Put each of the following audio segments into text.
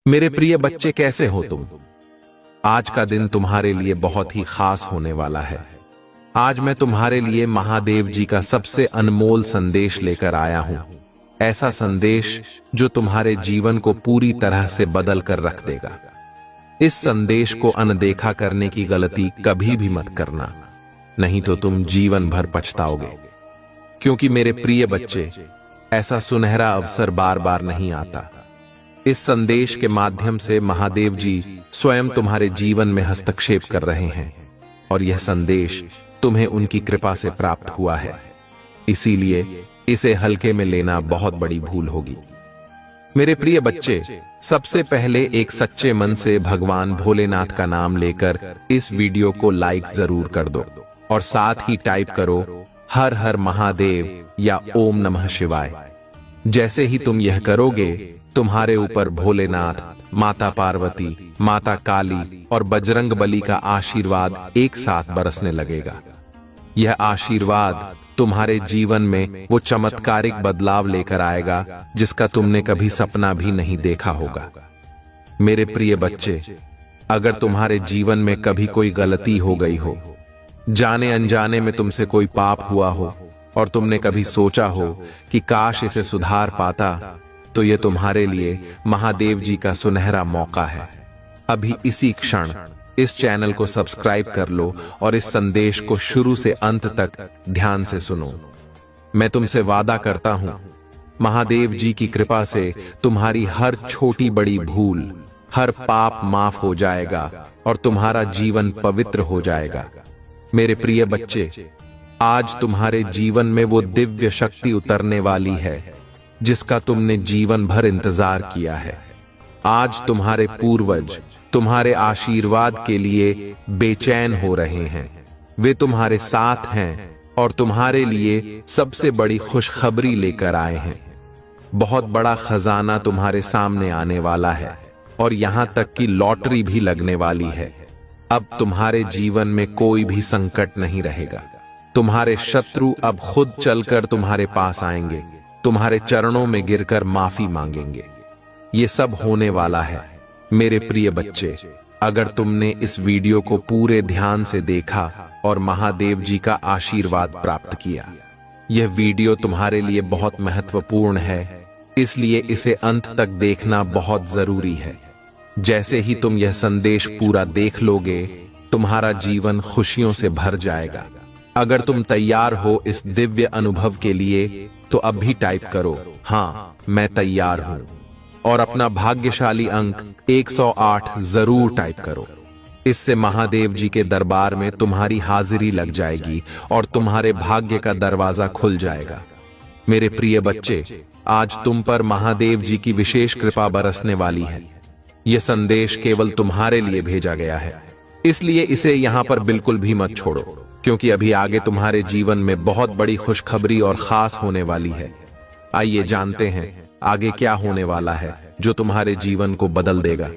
मेरे प्रिय बच्चे, कैसे हो तुम? आज का दिन तुम्हारे लिए बहुत ही खास होने वाला है। आज मैं तुम्हारे लिए महादेव जी का सबसे अनमोल संदेश लेकर आया हूं। ऐसा संदेश जो तुम्हारे जीवन को पूरी तरह से बदल कर रख देगा। इस संदेश को अनदेखा करने की गलती कभी भी मत करना, नहीं तो तुम जीवन भर पछताओगे। क्योंकि मेरे प्रिय बच्चे, ऐसा सुनहरा अवसर बार बार नहीं आता। इस संदेश के माध्यम से महादेव जी स्वयं तुम्हारे जीवन में हस्तक्षेप कर रहे हैं और यह संदेश तुम्हें उनकी कृपा से प्राप्त हुआ है। इसीलिए इसे हल्के में लेना बहुत बड़ी भूल होगी। मेरे प्रिय बच्चे, सबसे पहले एक सच्चे मन से भगवान भोलेनाथ का नाम लेकर इस वीडियो को लाइक जरूर कर दो और साथ ही टाइप करो हर हर महादेव या ओम नमः शिवाय। जैसे ही तुम यह करोगे, तुम्हारे ऊपर भोलेनाथ, माता पार्वती, माता काली और बजरंग बली का आशीर्वाद एक साथ बरसने लगेगा। यह आशीर्वाद तुम्हारे जीवन में वो चमत्कारिक बदलाव लेकर आएगा जिसका तुमने कभी सपना भी नहीं देखा होगा। मेरे प्रिय बच्चे, अगर तुम्हारे जीवन में कभी कोई गलती हो गई हो, जाने अनजाने में तुमसे कोई पाप हुआ हो और तुमने कभी सोचा हो कि काश इसे सुधार पाता, तो यह तुम्हारे लिए महादेव जी का सुनहरा मौका है। अभी इसी क्षण इस चैनल को सब्सक्राइब कर लो और इस संदेश को शुरू से अंत तक ध्यान से सुनो। मैं तुमसे वादा करता हूं, महादेव जी की कृपा से तुम्हारी हर छोटी बड़ी भूल, हर पाप माफ हो जाएगा और तुम्हारा जीवन पवित्र हो जाएगा। मेरे प्रिय बच्चे, आज तुम्हारे जीवन में वो दिव्य शक्ति उतरने वाली है जिसका तुमने जीवन भर इंतजार किया है। आज तुम्हारे पूर्वज तुम्हारे आशीर्वाद के लिए बेचैन हो रहे हैं। वे तुम्हारे साथ हैं और तुम्हारे लिए सबसे बड़ी खुशखबरी लेकर आए हैं। बहुत बड़ा खजाना तुम्हारे सामने आने वाला है और यहां तक कि लॉटरी भी लगने वाली है। अब तुम्हारे जीवन में कोई भी संकट नहीं रहेगा। तुम्हारे शत्रु अब खुद चलकर तुम्हारे पास आएंगे, तुम्हारे चरणों में गिरकर माफी मांगेंगे। ये सब होने वाला है। मेरे प्रिय बच्चे, अगर तुमने इस वीडियो को पूरे ध्यान से देखा और महादेव जी का आशीर्वाद प्राप्त किया, यह वीडियो तुम्हारे लिए बहुत महत्वपूर्ण है, इसलिए इसे अंत तक देखना बहुत जरूरी है। जैसे ही तुम यह संदेश पूरा देख लोगे, तुम्हारा जीवन खुशियों से भर जाएगा। अगर तुम तैयार हो इस दिव्य अनुभव के लिए, तो अब भी टाइप करो हाँ, मैं तैयार हूं और अपना भाग्यशाली अंक 108 जरूर टाइप करो। इससे महादेव जी के दरबार में तुम्हारी हाजिरी लग जाएगी और तुम्हारे भाग्य का दरवाजा खुल जाएगा। मेरे प्रिय बच्चे, आज तुम पर महादेव जी की विशेष कृपा बरसने वाली है। यह संदेश केवल तुम्हारे लिए भेजा गया है, इसलिए इसे यहां पर बिल्कुल भी मत छोड़ो, क्योंकि अभी आगे तुम्हारे जीवन में बहुत बड़ी खुशखबरी और खास होने वाली है। आइए जानते हैं आगे क्या होने वाला है जो तुम्हारे जीवन को बदल देगा।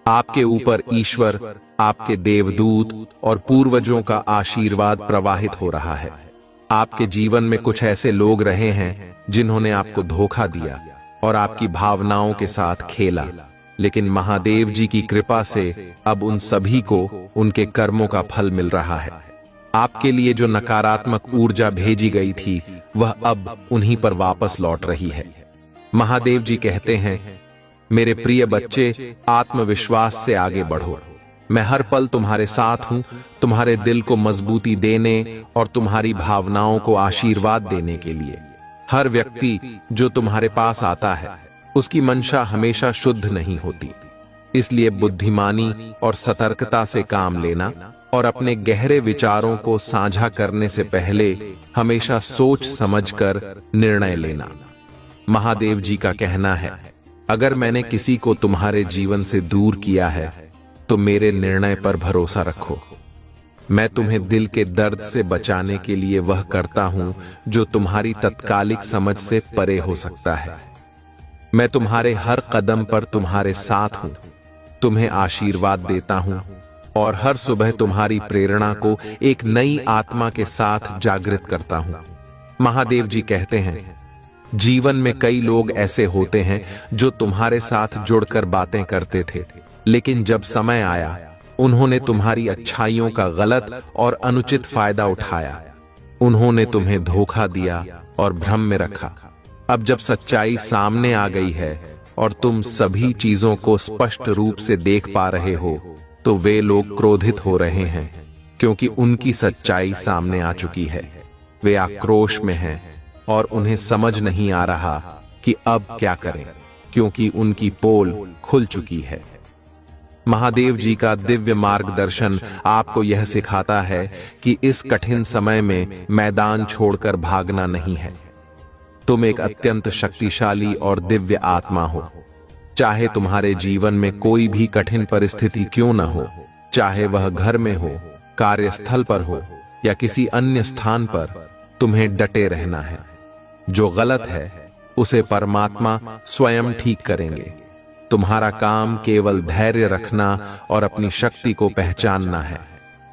आपके ऊपर ईश्वर, आपके देवदूत और पूर्वजों का आशीर्वाद प्रवाहित हो रहा है। आपके जीवन में कुछ ऐसे लोग रहे हैं जिन्होंने आपको धोखा दिया और आपकी भावनाओं के साथ खेला, लेकिन महादेव जी की कृपा से अब उन सभी को उनके कर्मों का फल मिल रहा है। आपके लिए जो नकारात्मक ऊर्जा भेजी गई थी, वह अब उन्हीं पर वापस लौट रही है। महादेव जी कहते हैं, मेरे प्रिय बच्चे, आत्मविश्वास से आगे बढ़ो। मैं हर पल तुम्हारे साथ हूं, तुम्हारे दिल को मजबूती देने और तुम्हारी भावनाओं को आशीर्वाद देने के लिए। हर व्यक्ति जो तुम्हारे पास आता है, उसकी मंशा हमेशा शुद्ध नहीं होती, इसलिए बुद्धिमानी और सतर्कता से काम लेना और अपने गहरे विचारों को साझा करने से पहले हमेशा सोच समझकर निर्णय लेना। महादेव जी का कहना है, अगर मैंने किसी को तुम्हारे जीवन से दूर किया है, तो मेरे निर्णय पर भरोसा रखो। मैं तुम्हें दिल के दर्द से बचाने के लिए वह करता हूं जो तुम्हारी तत्कालिक समझ से परे हो सकता है। मैं तुम्हारे हर कदम पर तुम्हारे साथ हूं, तुम्हें आशीर्वाद देता हूं और हर सुबह तुम्हारी प्रेरणा को एक नई आत्मा के साथ जागृत करता हूं। महादेव जी कहते हैं, जीवन में कई लोग ऐसे होते हैं जो तुम्हारे साथ जुड़कर बातें करते थे, लेकिन जब समय आया उन्होंने तुम्हारी अच्छाइयों का गलत और अनुचित फायदा उठाया। उन्होंने तुम्हें धोखा दिया और भ्रम में रखा। अब जब सच्चाई सामने आ गई है और तुम सभी चीजों को स्पष्ट रूप से देख पा रहे हो, तो वे लोग क्रोधित हो रहे हैं, क्योंकि उनकी सच्चाई सामने आ चुकी है। वे आक्रोश में हैं और उन्हें समझ नहीं आ रहा कि अब क्या करें, क्योंकि उनकी पोल खुल चुकी है। महादेव जी का दिव्य मार्गदर्शन आपको यह सिखाता है कि इस कठिन समय में मैदान छोड़कर भागना नहीं है। तुम एक अत्यंत शक्तिशाली और दिव्य आत्मा हो। चाहे तुम्हारे जीवन में कोई भी कठिन परिस्थिति क्यों न हो, चाहे वह घर में हो, कार्यस्थल पर हो या किसी अन्य स्थान पर, तुम्हें डटे रहना है। जो गलत है उसे परमात्मा स्वयं ठीक करेंगे। तुम्हारा काम केवल धैर्य रखना और अपनी शक्ति को पहचानना है।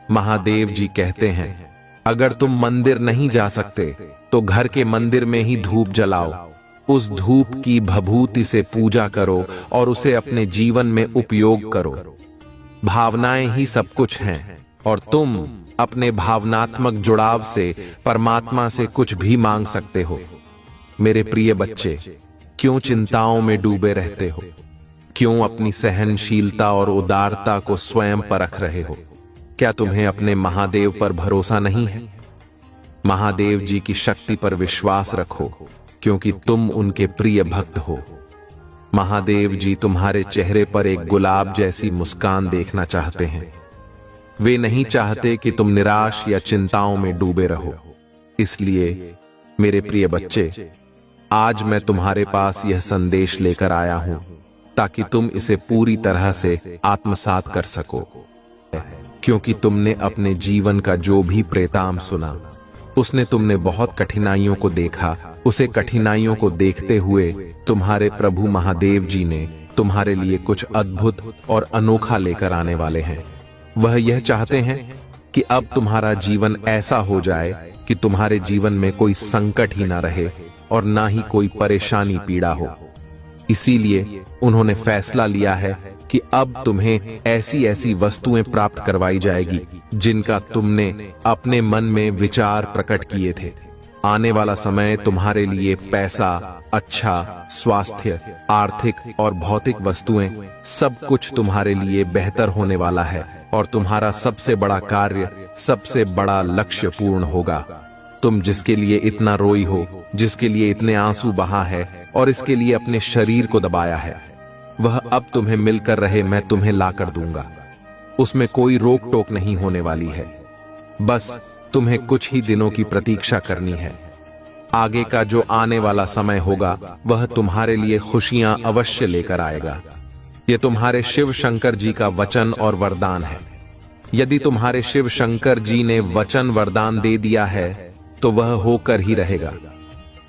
महादेव जी कहते हैं, अगर तुम मंदिर नहीं जा सकते तो घर के मंदिर में ही धूप जलाओ। उस धूप की भभूति से पूजा करो और उसे अपने जीवन में उपयोग करो। भावनाएं ही सब कुछ हैं और तुम अपने भावनात्मक जुड़ाव से परमात्मा से कुछ भी मांग सकते हो। मेरे प्रिय बच्चे, क्यों चिंताओं में डूबे रहते हो? क्यों अपनी सहनशीलता और उदारता को स्वयं परख रहे हो? क्या तुम्हें अपने महादेव पर भरोसा नहीं है? महादेव जी की शक्ति पर विश्वास रखो, क्योंकि तुम उनके प्रिय भक्त हो। महादेव जी तुम्हारे चेहरे पर एक गुलाब जैसी मुस्कान देखना चाहते हैं। वे नहीं चाहते कि तुम निराश या चिंताओं में डूबे रहो। इसलिए मेरे प्रिय बच्चे, आज मैं तुम्हारे पास यह संदेश लेकर आया हूं ताकि तुम इसे पूरी तरह से आत्मसात कर सको। क्योंकि तुमने अपने जीवन का जो भी प्रेताम सुना, उसने तुमने बहुत कठिनाइयों को देखा। उसे कठिनाइयों को देखते हुए तुम्हारे प्रभु महादेव जी ने तुम्हारे लिए कुछ अद्भुत और अनोखा लेकर आने वाले हैं। वह यह चाहते हैं कि अब तुम्हारा जीवन ऐसा हो जाए कि तुम्हारे जीवन में कोई संकट ही ना रहे और ना ही कोई परेशानी पीड़ा हो। इसीलिए उन्होंने फैसला लिया है कि अब तुम्हें ऐसी ऐसी वस्तुएं प्राप्त करवाई जाएगी जिनका तुमने अपने मन में विचार प्रकट किए थे। आने वाला समय तुम्हारे लिए पैसा, अच्छा स्वास्थ्य, आर्थिक और भौतिक वस्तुएं, सब कुछ तुम्हारे लिए बेहतर होने वाला है और तुम्हारा सबसे बड़ा कार्य, सबसे बड़ा लक्ष्य पूर्ण होगा। तुम जिसके लिए इतना रोई हो, जिसके लिए इतने आंसू बहा है और इसके लिए अपने शरीर को दबाया है, वह अब तुम्हें मिलकर रहे मैं तुम्हें ला कर दूंगा। उसमें कोई रोक टोक नहीं होने वाली है। बस तुम्हें कुछ ही दिनों की प्रतीक्षा करनी है। आगे का जो आने वाला समय होगा वह तुम्हारे लिए खुशियां अवश्य लेकर आएगा। यह तुम्हारे शिव शंकर जी का वचन और वरदान है। यदि तुम्हारे शिव शंकर जी ने वचन वरदान दे दिया है तो वह होकर ही रहेगा।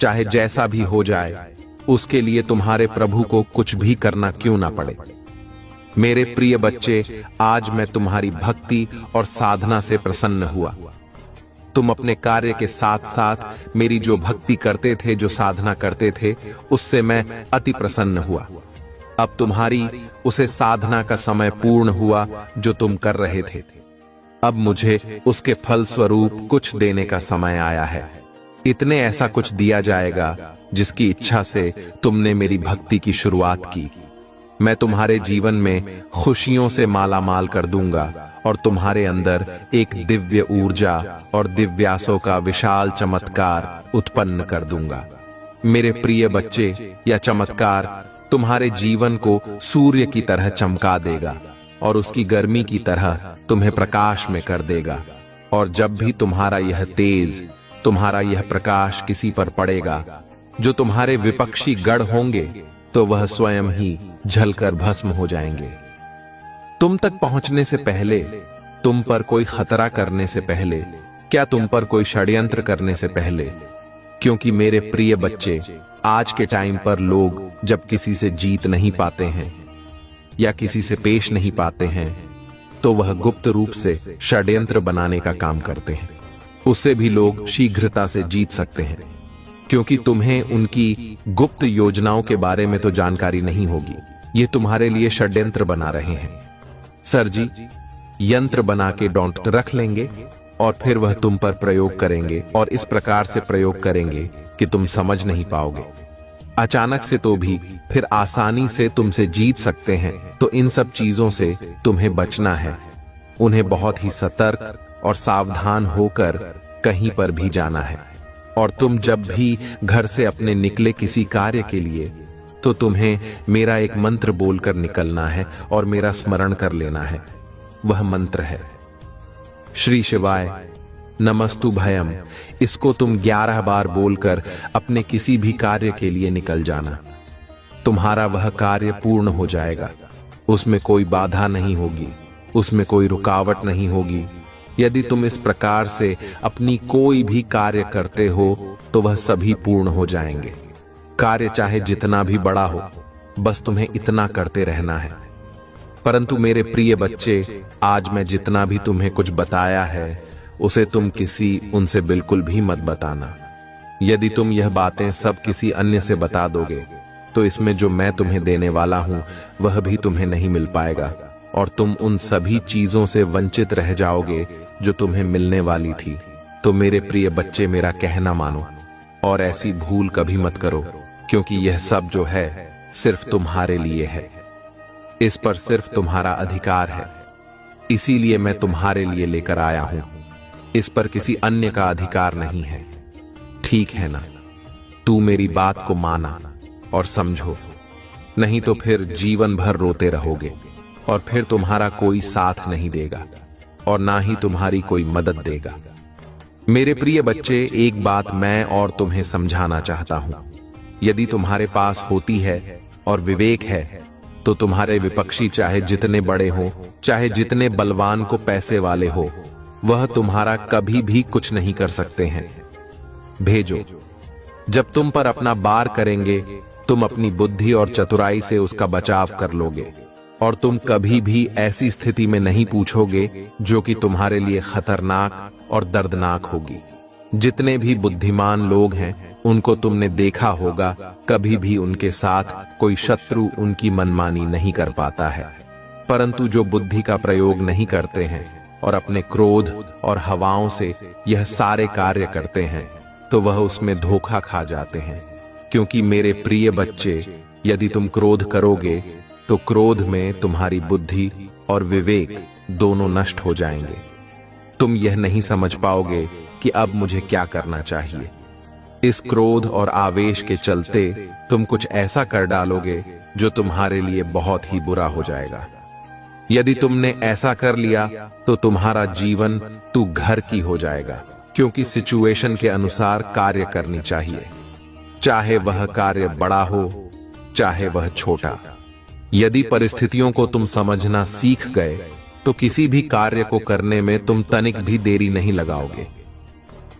चाहे जैसा भी हो जाए, उसके लिए तुम्हारे प्रभु को कुछ भी करना क्यों ना पड़े। मेरे प्रिय बच्चे, आज मैं तुम्हारी भक्ति और साधना से प्रसन्न हुआ। तुम अपने कार्य के साथ साथ मेरी जो भक्ति करते थे, जो साधना करते थे, उससे मैं अति प्रसन्न हुआ। अब तुम्हारी उसे साधना का समय पूर्ण हुआ जो तुम कर रहे थे। अब मुझे उसके फल स्वरूप कुछ देने का समय आया है। इतने ऐसा कुछ दिया जाएगा जिसकी इच्छा से तुमने मेरी भक्ति की शुरुआत की। मैं तुम्हारे जीवन में खुशियों से माला माल कर दूंगा और तुम्हारे अंदर एक दिव्य ऊर्जा और दिव्यासों का विशाल चमत्कार उत्पन्न कर दूंगा। मेरे प्रिय बच्चे, यह चमत्कार तुम्हारे जीवन को सूर्य की तरह चमका देगा और उसकी गर्मी की तरह तुम्हें प्रकाश में कर देगा। और जब भी तुम्हारा यह तेज, तुम्हारा यह प्रकाश किसी पर पड़ेगा जो तुम्हारे विपक्षी गढ़ होंगे, तो वह स्वयं ही जलकर भस्म हो जाएंगे। तुम तक पहुंचने से पहले, तुम पर कोई खतरा करने से पहले, क्या तुम पर कोई षड्यंत्र करने से पहले, क्योंकि मेरे प्रिय बच्चे, आज के टाइम पर लोग जब किसी से जीत नहीं पाते हैं या किसी से पेश नहीं पाते हैं, तो वह गुप्त रूप से षड्यंत्र बनाने का काम करते हैं। उससे भी लोग शीघ्रता से जीत सकते हैं। क्योंकि तुम्हें उनकी गुप्त योजनाओं के बारे में तो जानकारी नहीं होगी। ये तुम्हारे लिए षड्यंत्र बना रहे हैं। सर जी, यंत्र बना के डॉन्ट रख लेंगे और फिर वह तुम पर प्रयोग करेंगे और इस प्रकार से प्रयोग करेंगे कि तुम समझ नहीं पाओगे। अचानक से तो भी फिर आसानी से तुमसे जीत सकते हैं। तो इन सब चीजों से तुम्हें बचना है। उन्हें बहुत ही सतर्क और सावधान होकर कहीं पर भी जाना है। और तुम जब भी घर से अपने निकले किसी कार्य के लिए, तो तुम्हें मेरा एक मंत्र बोलकर निकलना है और मेरा स्मरण कर लेना है। वह मंत्र है श्री शिवाय नमस्तु भयम। इसको तुम 11 बार बोलकर अपने किसी भी कार्य के लिए निकल जाना। तुम्हारा वह कार्य पूर्ण हो जाएगा। उसमें कोई बाधा नहीं होगी, उसमें कोई रुकावट नहीं होगी। यदि तुम इस प्रकार से अपनी कोई भी कार्य करते हो तो वह सभी पूर्ण हो जाएंगे। कार्य चाहे जितना भी बड़ा हो, बस तुम्हें इतना करते रहना है। परंतु मेरे प्रिय बच्चे, आज मैं जितना भी तुम्हें कुछ बताया है उसे तुम उनसे बिल्कुल भी मत बताना। यदि तुम यह बातें सब किसी अन्य से बता दोगे तो इसमें जो मैं तुम्हें देने वाला हूं वह भी तुम्हें नहीं मिल पाएगा और तुम उन सभी चीजों से वंचित रह जाओगे जो तुम्हें मिलने वाली थी। तो मेरे प्रिय बच्चे, मेरा कहना मानो और ऐसी भूल कभी मत करो, क्योंकि यह सब जो है सिर्फ तुम्हारे लिए है। इस पर सिर्फ तुम्हारा अधिकार है, इसीलिए मैं तुम्हारे लिए लेकर आया हूं। इस पर किसी अन्य का अधिकार नहीं है। ठीक है ना? तू मेरी बात को माना और समझो, नहीं तो फिर जीवन भर रोते रहोगे और फिर तुम्हारा कोई साथ नहीं देगा और ना ही तुम्हारी कोई मदद देगा। मेरे प्रिय बच्चे, एक बात मैं और तुम्हें समझाना चाहता हूं। यदि तुम्हारे पास होती है और विवेक है तो तुम्हारे विपक्षी चाहे जितने बड़े हो, चाहे जितने बलवान को पैसे वाले हो, वह तुम्हारा कभी भी कुछ नहीं कर सकते हैं। भेजो, जब तुम पर अपना बार करेंगे तुम अपनी बुद्धि और चतुराई से उसका बचाव कर लोगे और तुम कभी भी ऐसी स्थिति में नहीं पूछोगे जो कि तुम्हारे लिए खतरनाक और दर्दनाक होगी। जितने भी बुद्धिमान लोग हैं उनको तुमने देखा होगा, कभी भी उनके साथ कोई शत्रु उनकी मनमानी नहीं कर पाता है। परंतु जो बुद्धि का प्रयोग नहीं करते हैं और अपने क्रोध और हवाओं से यह सारे कार्य करते हैं, तो वह उसमें धोखा खा जाते हैं। क्योंकि मेरे प्रिय बच्चे, यदि तुम क्रोध करोगे तो क्रोध में तुम्हारी बुद्धि और विवेक दोनों नष्ट हो जाएंगे। तुम यह नहीं समझ पाओगे कि अब मुझे क्या करना चाहिए। इस क्रोध और आवेश के चलते तुम कुछ ऐसा कर डालोगे जो तुम्हारे लिए बहुत ही बुरा हो जाएगा। यदि तुमने ऐसा कर लिया तो तुम्हारा जीवन तू घर की हो जाएगा, क्योंकि सिचुएशन के अनुसार कार्य करनी चाहिए, चाहे वह कार्य बड़ा हो चाहे वह छोटा। यदि परिस्थितियों को तुम समझना सीख गए तो किसी भी कार्य को करने में तुम तनिक भी देरी नहीं लगाओगे।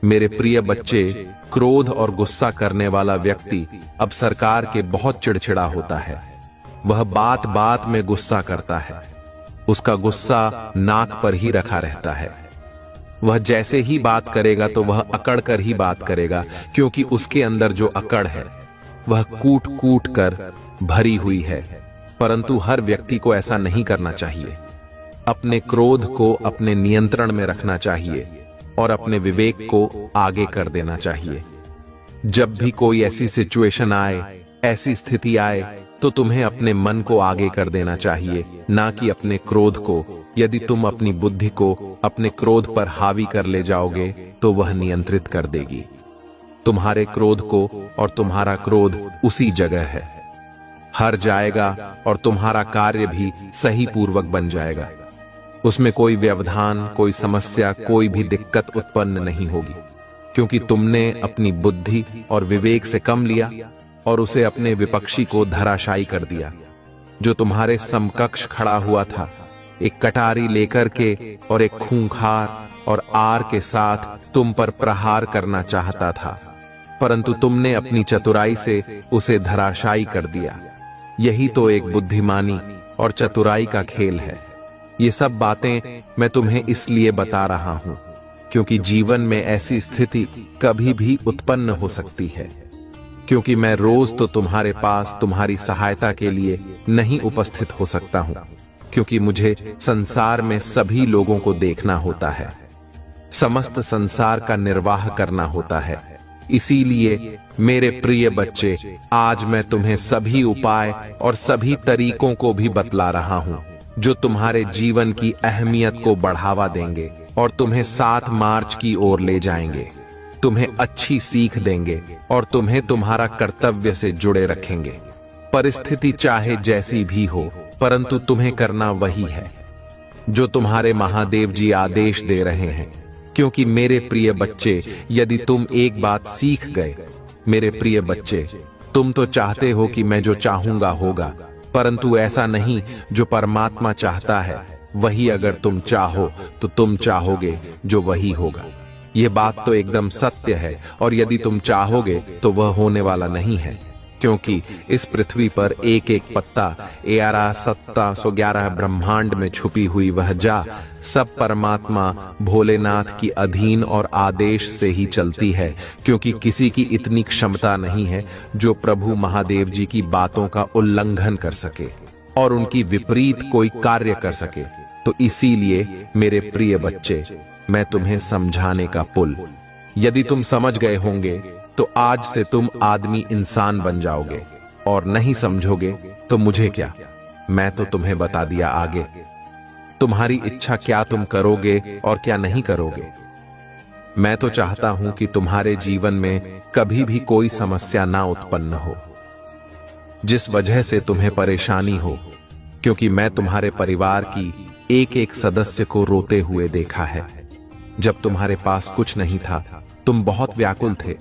मेरे प्रिय बच्चे, क्रोध और गुस्सा करने वाला व्यक्ति अब सरकार के बहुत चिड़चिड़ा होता है। वह बात बात में गुस्सा करता है, उसका गुस्सा नाक पर ही रखा रहता है। वह जैसे ही बात करेगा तो वह अकड़ कर ही बात करेगा, क्योंकि उसके अंदर जो अकड़ है वह कूट कूट कर भरी हुई है। परंतु हर व्यक्ति को ऐसा नहीं करना चाहिए। अपने क्रोध को अपने नियंत्रण में रखना चाहिए और अपने विवेक को आगे कर देना चाहिए। जब भी कोई ऐसी सिचुएशन आए, ऐसी स्थिति आए, तो तुम्हें अपने मन को आगे कर देना चाहिए, ना कि अपने क्रोध को। यदि तुम अपनी बुद्धि को अपने क्रोध पर हावी कर ले जाओगे तो वह नियंत्रित कर देगी तुम्हारे क्रोध को, और तुम्हारा क्रोध उसी जगह है हर जाएगा और तुम्हारा कार्य भी सही पूर्वक बन जाएगा। उसमें कोई व्यवधान, कोई समस्या, कोई भी दिक्कत उत्पन्न नहीं होगी, क्योंकि तुमने अपनी बुद्धि और विवेक से कम लिया और उसे अपने विपक्षी को धराशायी कर दिया। जो तुम्हारे समकक्ष खड़ा हुआ था, एक कटारी लेकर के और एक खूंखार और आर के साथ तुम पर प्रहार करना चाहता था, परंतु तुमने अपनी चतुराई से उसे धराशायी कर दिया। यही तो एक बुद्धिमानी और चतुराई का खेल है। ये सब बातें मैं तुम्हें इसलिए बता रहा हूं क्योंकि जीवन में ऐसी स्थिति कभी भी उत्पन्न हो सकती है। क्योंकि मैं रोज तो तुम्हारे पास तुम्हारी सहायता के लिए नहीं उपस्थित हो सकता हूं, क्योंकि मुझे संसार में सभी लोगों को देखना होता है, समस्त संसार का निर्वाह करना होता है। इसीलिए मेरे प्रिय बच्चे, आज मैं तुम्हें सभी उपाय और सभी तरीकों को भी बतला रहा हूं, जो तुम्हारे जीवन की अहमियत को बढ़ावा देंगे और तुम्हें 7 मार्च की ओर ले जाएंगे, तुम्हें अच्छी सीख देंगे और तुम्हें तुम्हारा कर्तव्य से जुड़े रखेंगे। परिस्थिति चाहे जैसी भी हो, परंतु तुम्हें करना वही है जो तुम्हारे महादेव जी आदेश दे रहे हैं। क्योंकि मेरे प्रिय बच्चे, यदि तुम एक बात सीख गए, मेरे प्रिय बच्चे, तुम तो चाहते हो कि मैं जो चाहूंगा होगा, परंतु ऐसा नहीं। जो परमात्मा चाहता है वही अगर तुम चाहो तो तुम चाहोगे जो वही होगा। यह बात तो एकदम सत्य है, और यदि तुम चाहोगे तो वह होने वाला नहीं है, क्योंकि इस पृथ्वी पर एक एक पत्ता 11,711 ब्रह्मांड में छुपी हुई वह जा सब परमात्मा भोलेनाथ की अधीन और आदेश से ही चलती है। क्योंकि किसी की इतनी क्षमता नहीं है जो प्रभु महादेव जी की बातों का उल्लंघन कर सके और उनकी विपरीत कोई कार्य कर सके। तो इसीलिए मेरे प्रिय बच्चे, मैं तुम्हें समझाने का पुल, यदि तुम समझ गए होंगे तो आज से तुम आदमी इंसान बन जाओगे, और नहीं समझोगे तो मुझे क्या, मैं तो तुम्हें बता दिया आगे। तुम्हारी इच्छा क्या तुम करोगे और क्या नहीं करोगे। मैं तो चाहता हूं कि तुम्हारे जीवन में कभी भी कोई समस्या ना उत्पन्न हो जिस वजह से तुम्हें परेशानी हो, क्योंकि मैं तुम्हारे परिवार की एक एक सदस्य को रोते हुए देखा है। जब तुम्हारे पास कुछ नहीं था, तुम बहुत व्याकुल थे।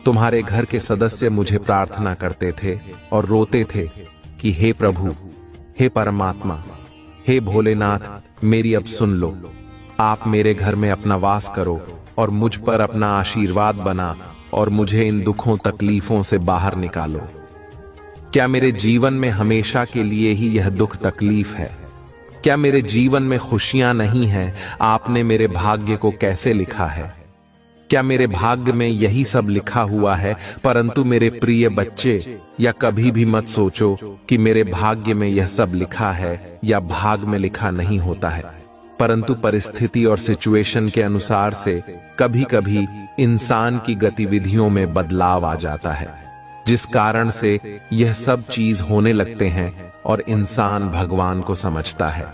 तुम्हारे घर के सदस्य मुझे प्रार्थना करते थे और रोते थे कि हे प्रभु, हे परमात्मा, हे भोलेनाथ, मेरी अब सुन लो। आप मेरे घर में अपना वास करो और मुझ पर अपना आशीर्वाद बना और मुझे इन दुखों तकलीफों से बाहर निकालो। क्या मेरे जीवन में हमेशा के लिए ही यह दुख तकलीफ है? क्या मेरे जीवन में खुशियां नहीं हैं? आपने मेरे भाग्य को कैसे लिखा है? क्या मेरे भाग्य में यही सब लिखा हुआ है? परंतु मेरे प्रिय बच्चे, या कभी भी मत सोचो कि मेरे भाग्य में यह सब लिखा है या भाग में लिखा नहीं होता है, परंतु परिस्थिति और सिचुएशन के अनुसार से कभी कभी इंसान की गतिविधियों में बदलाव आ जाता है, जिस कारण से यह सब चीज होने लगते हैं और इंसान भगवान को समझता है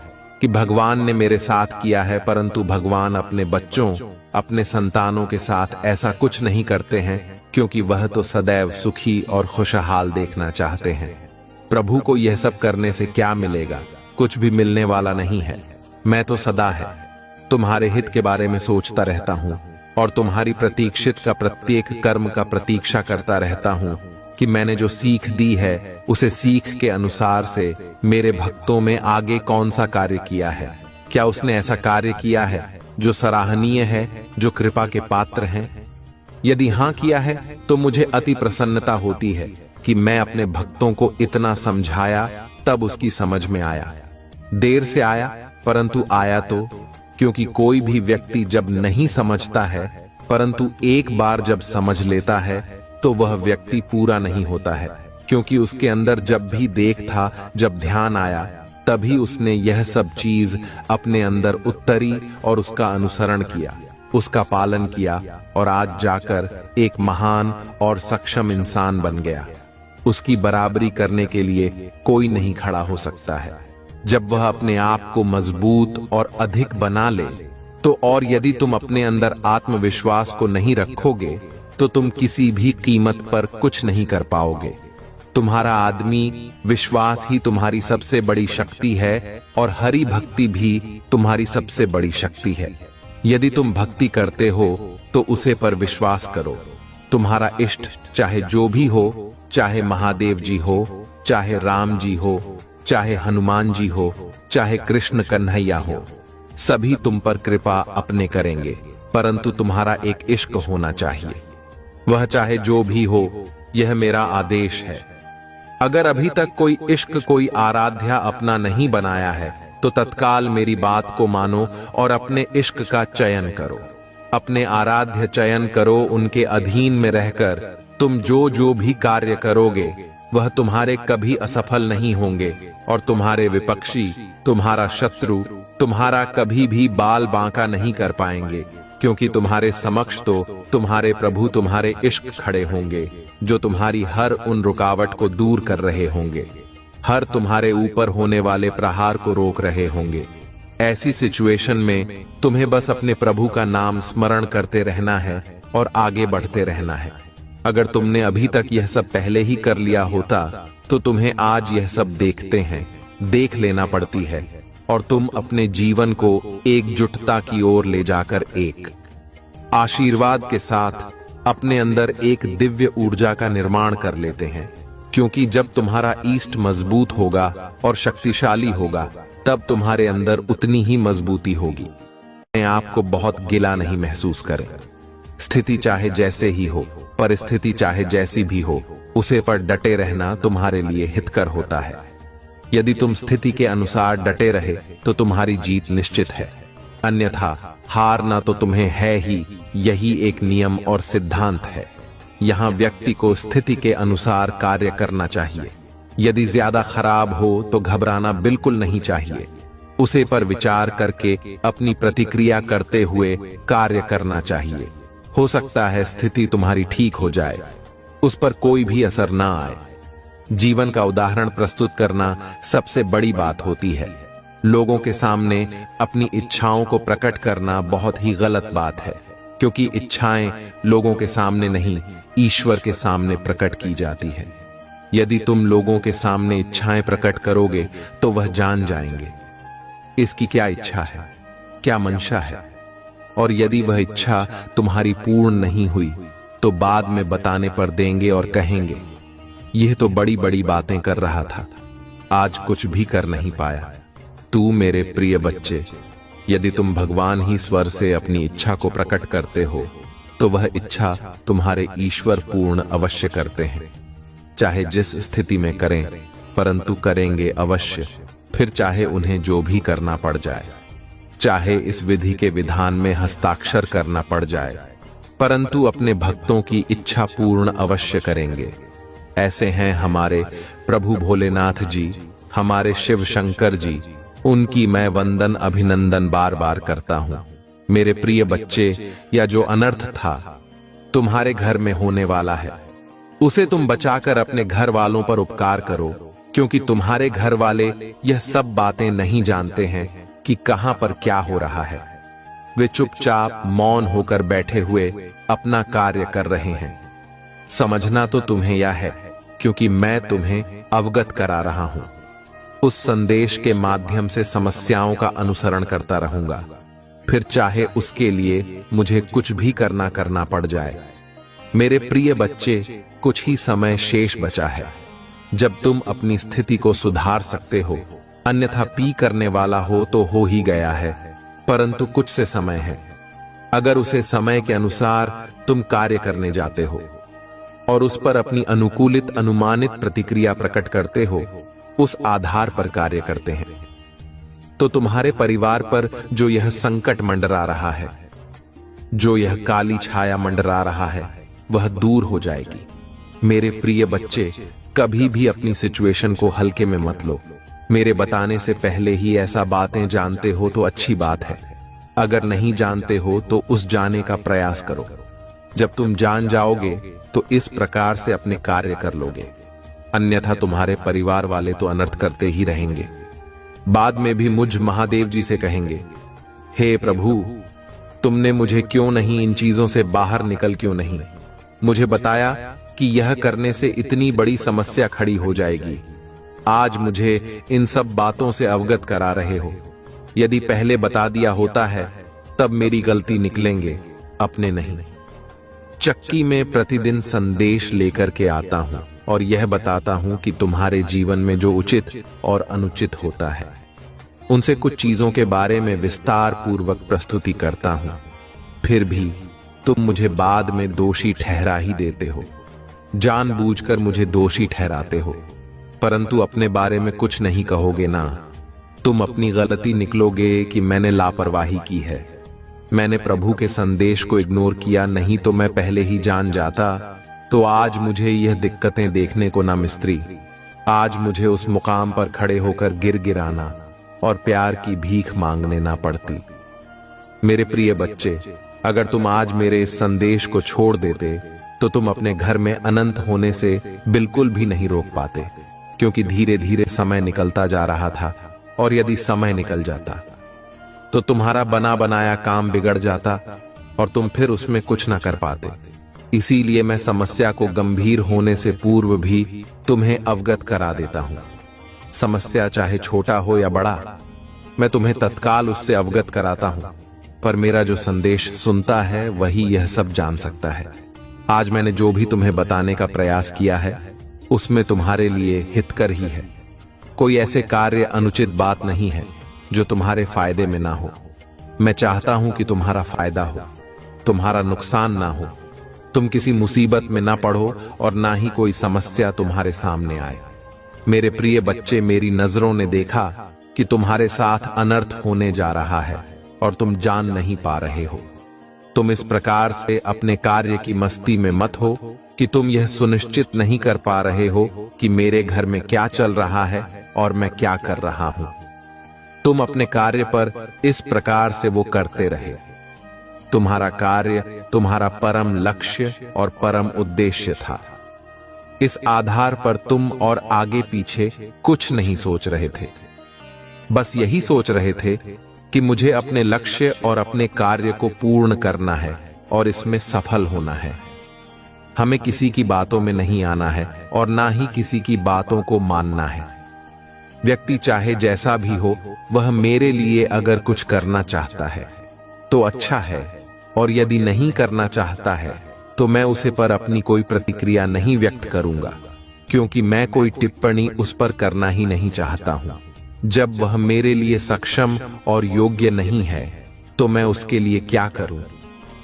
कि भगवान ने मेरे साथ किया है, परंतु भगवान अपने बच्चों, अपने संतानों के साथ ऐसा कुछ नहीं करते हैं, क्योंकि वह तो सदैव सुखी और खुशहाल देखना चाहते हैं। प्रभु को यह सब करने से क्या मिलेगा? कुछ भी मिलने वाला नहीं है। मैं तो सदा है तुम्हारे हित के बारे में सोचता रहता हूं और तुम्हारी प्रतीक्षित का प्रत्येक कर्म का प्रतीक्षा करता रहता हूं कि मैंने जो सीख दी है उसे सीख के अनुसार से मेरे भक्तों में आगे कौन सा कार्य किया है। क्या उसने ऐसा कार्य किया है जो सराहनीय है, जो कृपा के पात्र हैं? यदि हां किया है तो मुझे अति प्रसन्नता होती है कि मैं अपने भक्तों को इतना समझाया, तब उसकी समझ में आया। देर से आया, परंतु आया तो, क्योंकि कोई भी व्यक्ति जब नहीं समझता है परंतु एक बार जब समझ लेता है तो वह व्यक्ति पूरा नहीं होता है, क्योंकि उसके अंदर जब भी देख था, जब ध्यान आया, तभी उसने यह सब चीज अपने अंदर उतरी और उसका अनुसरण किया, उसका पालन किया और आज जाकर एक महान और सक्षम इंसान बन गया। उसकी बराबरी करने के लिए कोई नहीं खड़ा हो सकता है। जब वह अपने आप को मजबूत और अधिक बना ले तो, और यदि तुम अपने अंदर आत्मविश्वास को नहीं रखोगे तो तुम किसी भी कीमत पर कुछ नहीं कर पाओगे। तुम्हारा आदमी विश्वास ही तुम्हारी सबसे बड़ी शक्ति है और हरि भक्ति भी तुम्हारी सबसे बड़ी शक्ति है। यदि तुम भक्ति करते हो तो उसे पर विश्वास करो। तुम्हारा इष्ट चाहे जो भी हो, चाहे महादेव जी हो, चाहे राम जी हो, चाहे हनुमान जी हो, चाहे कृष्ण कन्हैया हो, सभी तुम पर कृपा अपने करेंगे, परंतु तुम्हारा एक इश्क होना चाहिए। वह चाहे जो भी हो, यह मेरा आदेश है। अगर अभी तक कोई इश्क, कोई आराध्या अपना नहीं बनाया है तो तत्काल मेरी बात को मानो और अपने इश्क का चयन करो, अपने आराध्य चयन करो, उनके अधीन में रहकर तुम जो जो भी कार्य करोगे वह तुम्हारे कभी असफल नहीं होंगे, और तुम्हारे विपक्षी, तुम्हारा शत्रु, तुम्हारा कभी भी बाल बांका नहीं कर पाएंगे, क्योंकि तुम्हारे समक्ष तो तुम्हारे प्रभु तुम्हारे इश्क खड़े होंगे, जो तुम्हारी हर उन रुकावट को दूर कर रहे होंगे, हर तुम्हारे ऊपर होने वाले प्रहार को रोक रहे होंगे। ऐसी सिचुएशन में तुम्हें बस अपने प्रभु का नाम स्मरण करते रहना है और आगे बढ़ते रहना है। अगर तुमने अभी तक यह सब पहले ही कर लिया होता तो तुम्हें आज यह सब देख लेना पड़ती है, और तुम अपने जीवन को एकजुटता की ओर ले जाकर एक आशीर्वाद के साथ अपने अंदर एक दिव्य ऊर्जा का निर्माण कर लेते हैं। क्योंकि जब तुम्हारा ईस्ट मजबूत होगा और शक्तिशाली होगा, तब तुम्हारे अंदर उतनी ही मजबूती होगी। अपने आप को बहुत गिला नहीं महसूस करें। स्थिति चाहे जैसे ही हो, परिस्थिति चाहे जैसी भी हो, उसे पर डटे रहना तुम्हारे लिए हितकर होता है। यदि तुम स्थिति के अनुसार डटे रहे तो तुम्हारी जीत निश्चित है, अन्यथा हारना तो तुम्हें है ही। यही एक नियम और सिद्धांत है। यहाँ व्यक्ति को स्थिति के अनुसार कार्य करना चाहिए। यदि ज्यादा खराब हो तो घबराना बिल्कुल नहीं चाहिए। उसे पर विचार करके अपनी प्रतिक्रिया करते हुए कार्य करना चाहिए। हो सकता है स्थिति तुम्हारी ठीक हो जाए, उस पर कोई भी असर ना आए। जीवन का उदाहरण प्रस्तुत करना सबसे बड़ी बात होती है। लोगों के सामने अपनी इच्छाओं को प्रकट करना बहुत ही गलत बात है, क्योंकि इच्छाएं लोगों के सामने नहीं, ईश्वर के सामने प्रकट की जाती है। यदि तुम लोगों के सामने इच्छाएं प्रकट करोगे तो वह जान जाएंगे इसकी क्या इच्छा है, क्या मंशा है, और यदि वह इच्छा तुम्हारी पूर्ण नहीं हुई तो बाद में बताने पर देंगे और कहेंगे, यह तो बड़ी बड़ी बातें कर रहा था, आज कुछ भी कर नहीं पाया। तू मेरे प्रिय बच्चे, यदि तुम भगवान ही स्वर से अपनी इच्छा को प्रकट करते हो तो वह इच्छा तुम्हारे ईश्वर पूर्ण अवश्य करते हैं। चाहे जिस स्थिति में करें, परंतु करेंगे अवश्य, फिर चाहे उन्हें जो भी करना पड़ जाए, चाहे इस विधि के विधान में हस्ताक्षर करना पड़ जाए, परंतु अपने भक्तों की इच्छा पूर्ण अवश्य करेंगे। ऐसे हैं हमारे प्रभु भोलेनाथ जी, हमारे शिव शंकर जी, उनकी मैं वंदन अभिनंदन बार बार करता हूं। मेरे प्रिय बच्चे, या जो अनर्थ था तुम्हारे घर में होने वाला है, उसे तुम बचाकर अपने घर वालों पर उपकार करो, क्योंकि तुम्हारे घर वाले यह सब बातें नहीं जानते हैं कि कहां पर क्या हो रहा है। वे चुपचाप मौन होकर बैठे हुए अपना कार्य कर रहे हैं। समझना तो तुम्हें यह है, क्योंकि मैं तुम्हें अवगत करा रहा हूं। उस संदेश के माध्यम से समस्याओं का अनुसरण करता रहूंगा, फिर चाहे उसके लिए मुझे कुछ भी करना पड़ जाए। मेरे प्रिय बच्चे, कुछ ही समय शेष बचा है जब तुम अपनी स्थिति को सुधार सकते हो, अन्यथा पी करने वाला हो तो हो ही गया है, परंतु कुछ से समय है। अगर उसे समय के अनुसार तुम कार्य करने जाते हो और उस पर अपनी अनुकूलित अनुमानित प्रतिक्रिया प्रकट करते हो, उस आधार पर कार्य करते हैं, तो तुम्हारे परिवार पर जो यह संकट मंडरा रहा है, जो यह काली छाया मंडरा रहा है, वह दूर हो जाएगी। मेरे प्रिय बच्चे, कभी भी अपनी सिचुएशन को हल्के में मत लो। मेरे बताने से पहले ही ऐसा बातें जानते हो तो अच्छी बात है, अगर नहीं जानते हो तो उस जाने का प्रयास करो। जब तुम जान जाओगे तो इस प्रकार से अपने कार्य कर लोगे, अन्यथा तुम्हारे परिवार वाले तो अनर्थ करते ही रहेंगे। बाद में भी मुझ महादेव जी से कहेंगे, हे प्रभु, तुमने मुझे क्यों नहीं इन चीजों से बाहर निकल क्यों नहीं मुझे बताया कि यह करने से इतनी बड़ी समस्या खड़ी हो जाएगी। आज मुझे इन सब बातों से अवगत करा रहे हो। यदि पहले बता दिया होता है तब मेरी गलती निकलेंगे, अपने नहीं। चक्की में प्रतिदिन संदेश लेकर के आता हूं और यह बताता हूं कि तुम्हारे जीवन में जो उचित और अनुचित होता है, उनसे कुछ चीजों के बारे में विस्तार पूर्वक प्रस्तुति करता हूं। फिर भी तुम मुझे बाद में दोषी ठहरा ही देते हो, जानबूझकर मुझे दोषी ठहराते हो, परंतु अपने बारे में कुछ नहीं कहोगे ना। तुम अपनी गलती निकलोगे कि मैंने लापरवाही की है, मैंने प्रभु के संदेश को इग्नोर किया, नहीं तो मैं पहले ही जान जाता तो आज मुझे यह दिक्कतें देखने को ना मिस्त्री, आज मुझे उस मुकाम पर खड़े होकर गिराना और प्यार की भीख मांगने ना पड़ती। मेरे प्रिय बच्चे, अगर तुम आज मेरे इस संदेश को छोड़ देते तो तुम अपने घर में अनंत होने से बिल्कुल भी नहीं रोक पाते, क्योंकि धीरे धीरे समय निकलता जा रहा था। और यदि समय निकल जाता तो तुम्हारा बना बनाया काम बिगड़ जाता और तुम फिर उसमें कुछ ना कर पाते। इसीलिए मैं समस्या को गंभीर होने से पूर्व भी तुम्हें अवगत करा देता हूं। समस्या चाहे छोटा हो या बड़ा, मैं तुम्हें तत्काल उससे अवगत कराता हूं, पर मेरा जो संदेश सुनता है वही यह सब जान सकता है। आज मैंने जो भी तुम्हें बताने का प्रयास किया है उसमें तुम्हारे लिए हितकर ही है। कोई ऐसे कार्य अनुचित बात नहीं है जो तुम्हारे फायदे में ना हो। मैं चाहता हूं कि तुम्हारा फायदा हो, तुम्हारा नुकसान ना हो, तुम किसी मुसीबत में ना पड़ो और ना ही कोई समस्या तुम्हारे सामने आए। मेरे प्रिय बच्चे, मेरी नजरों ने देखा कि तुम्हारे साथ अनर्थ होने जा रहा है और तुम जान नहीं पा रहे हो। तुम इस प्रकार से अपने कार्य की मस्ती में मत हो कि तुम यह सुनिश्चित नहीं कर पा रहे हो कि मेरे घर में क्या चल रहा है और मैं क्या कर रहा हूं। तुम अपने कार्य पर इस प्रकार से वो करते रहे। तुम्हारा कार्य तुम्हारा परम लक्ष्य और परम उद्देश्य था। इस आधार पर तुम और आगे पीछे कुछ नहीं सोच रहे थे। बस यही सोच रहे थे कि मुझे अपने लक्ष्य और अपने कार्य को पूर्ण करना है और इसमें सफल होना है। हमें किसी की बातों में नहीं आना है और ना ही किसी की बातों को मानना है। व्यक्ति चाहे जैसा भी हो, वह मेरे लिए अगर कुछ करना चाहता है तो अच्छा है, और यदि नहीं करना चाहता है तो मैं उसे पर अपनी कोई प्रतिक्रिया नहीं व्यक्त करूंगा, क्योंकि मैं कोई टिप्पणी उस पर करना ही नहीं चाहता हूं। जब वह मेरे लिए सक्षम और योग्य नहीं है तो मैं उसके लिए क्या करूं?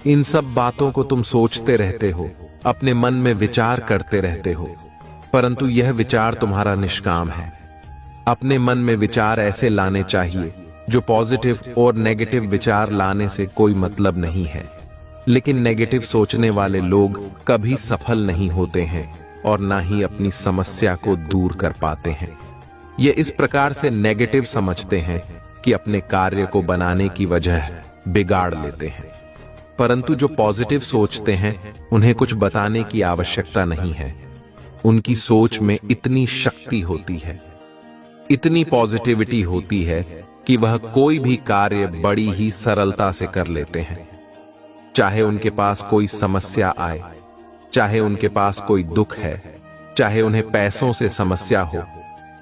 इन सब बातों को तुम सोचते रहते हो, अपने मन में विचार करते रहते हो, परंतु यह विचार तुम्हारा निष्काम है। अपने मन में विचार ऐसे लाने चाहिए जो पॉजिटिव, और नेगेटिव विचार लाने से कोई मतलब नहीं है। लेकिन नेगेटिव सोचने वाले लोग कभी सफल नहीं होते हैं और ना ही अपनी समस्या को दूर कर पाते हैं। ये इस प्रकार से नेगेटिव समझते हैं कि अपने कार्य को बनाने की वजह बिगाड़ लेते हैं। परंतु जो पॉजिटिव सोचते हैं उन्हें कुछ बताने की आवश्यकता नहीं है। उनकी सोच में इतनी शक्ति होती है, इतनी पॉजिटिविटी होती है कि वह कोई भी कार्य बड़ी ही सरलता से कर लेते हैं। चाहे उनके पास कोई समस्या आए, चाहे उनके पास कोई दुख है, चाहे उन्हें पैसों से समस्या हो,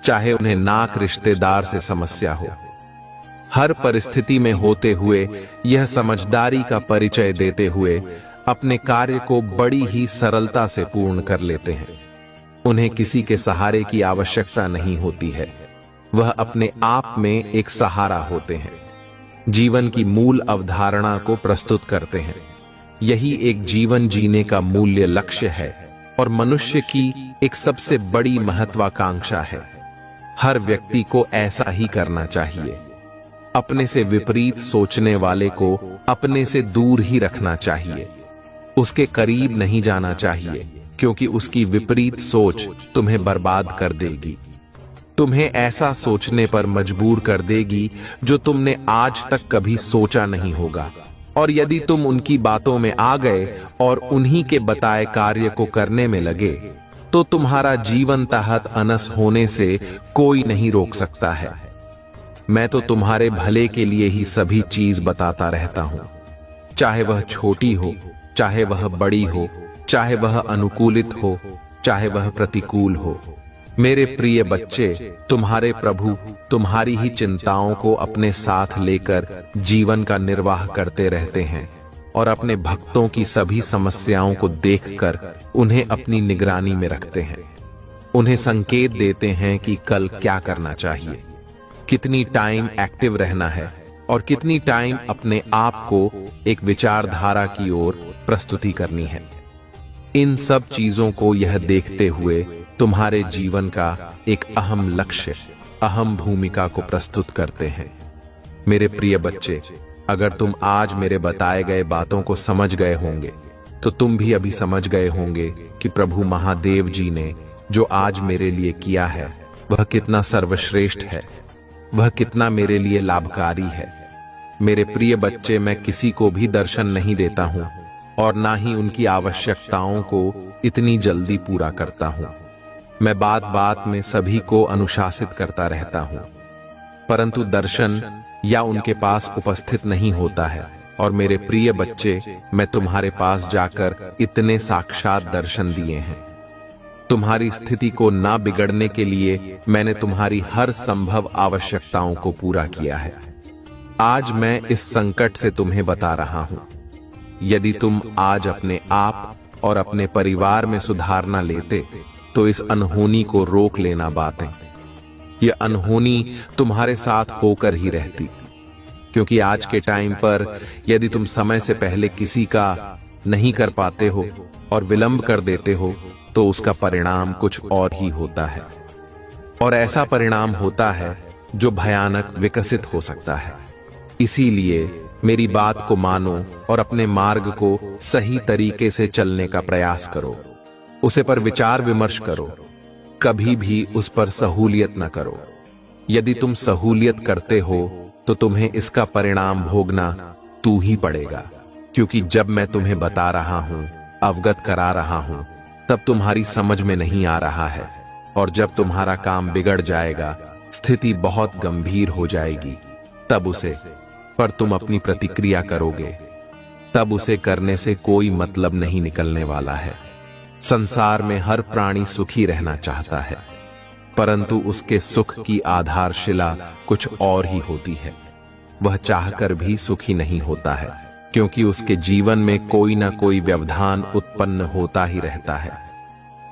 चाहे उन्हें नाक रिश्तेदार से समस्या हो, हर परिस्थिति में होते हुए यह समझदारी का परिचय देते हुए अपने कार्य को बड़ी ही सरलता से पूर्ण कर लेते हैं। उन्हें किसी के सहारे की आवश्यकता नहीं होती है, वह अपने आप में एक सहारा होते हैं। जीवन की मूल अवधारणा को प्रस्तुत करते हैं। यही एक जीवन जीने का मूल्य लक्ष्य है और मनुष्य की एक सबसे बड़ी महत्वाकांक्षा है। हर व्यक्ति को ऐसा ही करना चाहिए। अपने से विपरीत सोचने वाले को अपने से दूर ही रखना चाहिए, उसके करीब नहीं जाना चाहिए, क्योंकि उसकी विपरीत सोच तुम्हें बर्बाद कर देगी। तुम्हें ऐसा सोचने पर मजबूर कर देगी जो तुमने आज तक कभी सोचा नहीं होगा। और यदि तुम उनकी बातों में आ गए और उन्हीं के बताए कार्य को करने में लगे तो तुम्हारा जीवन तहत अनस होने से कोई नहीं रोक सकता है। मैं तो तुम्हारे भले के लिए ही सभी चीज बताता रहता हूं, चाहे वह छोटी हो, चाहे वह बड़ी हो, चाहे वह अनुकूलित हो, चाहे वह प्रतिकूल हो। मेरे प्रिय बच्चे, तुम्हारे प्रभु तुम्हारी ही चिंताओं को अपने साथ लेकर जीवन का निर्वाह करते रहते हैं और अपने भक्तों की सभी समस्याओं को देखकर उन्हें अपनी निगरानी में रखते हैं। उन्हें संकेत देते हैं कि कल क्या करना चाहिए, कितनी टाइम एक्टिव रहना है और कितनी टाइम अपने आप को एक विचारधारा की ओर प्रस्तुति करनी है। इन सब चीजों को यह देखते हुए तुम्हारे जीवन का एक अहम लक्ष्य, अहम भूमिका को प्रस्तुत करते हैं। मेरे प्रिय बच्चे, अगर तुम आज मेरे बताए गए बातों को समझ गए होंगे तो तुम भी अभी समझ गए होंगे कि प्रभु महादेव जी ने जो आज मेरे लिए किया है वह कितना सर्वश्रेष्ठ है, वह कितना मेरे लिए लाभकारी है। मेरे प्रिय बच्चे, मैं किसी को भी दर्शन नहीं देता हूँ और ना ही उनकी आवश्यकताओं को इतनी जल्दी पूरा करता हूँ। मैं बात बात में सभी को अनुशासित करता रहता हूँ, परंतु दर्शन या उनके पास उपस्थित नहीं होता है। और मेरे प्रिय बच्चे, मैं तुम्हारे पास जाकर इतने साक्षात दर्शन दिए हैं। तुम्हारी स्थिति को ना बिगड़ने के लिए मैंने तुम्हारी हर संभव आवश्यकताओं को पूरा किया है। आज मैं इस संकट से तुम्हें बता रहा हूं। यदि तुम आज अपने आप और अपने परिवार में सुधार न लेते तो इस अनहोनी को रोक लेना बातें। यह अनहोनी तुम्हारे साथ होकर ही रहती, क्योंकि आज के टाइम पर यदि तुम समय से पहले किसी का नहीं कर पाते हो और विलंब कर देते हो तो उसका परिणाम कुछ और ही होता है, और ऐसा परिणाम होता है जो भयानक विकसित हो सकता है। इसीलिए मेरी बात को मानो और अपने मार्ग को सही तरीके से चलने का प्रयास करो। उसे पर विचार विमर्श करो, कभी भी उस पर सहूलियत न करो। यदि तुम सहूलियत करते हो तो तुम्हें इसका परिणाम भोगना तू ही पड़ेगा, क्योंकि जब मैं तुम्हें बता रहा हूं, अवगत करा रहा हूं, तब तुम्हारी समझ में नहीं आ रहा है, और जब तुम्हारा काम बिगड़ जाएगा, स्थिति बहुत गंभीर हो जाएगी, तब उसे पर तुम अपनी प्रतिक्रिया करोगे, तब उसे करने से कोई मतलब नहीं निकलने वाला है। संसार में हर प्राणी सुखी रहना चाहता है, परंतु उसके सुख की आधारशिला कुछ और ही होती है। वह चाहकर भी सुखी नहीं होता है, क्योंकि उसके जीवन में कोई ना कोई व्यवधान उत्पन्न होता ही रहता है।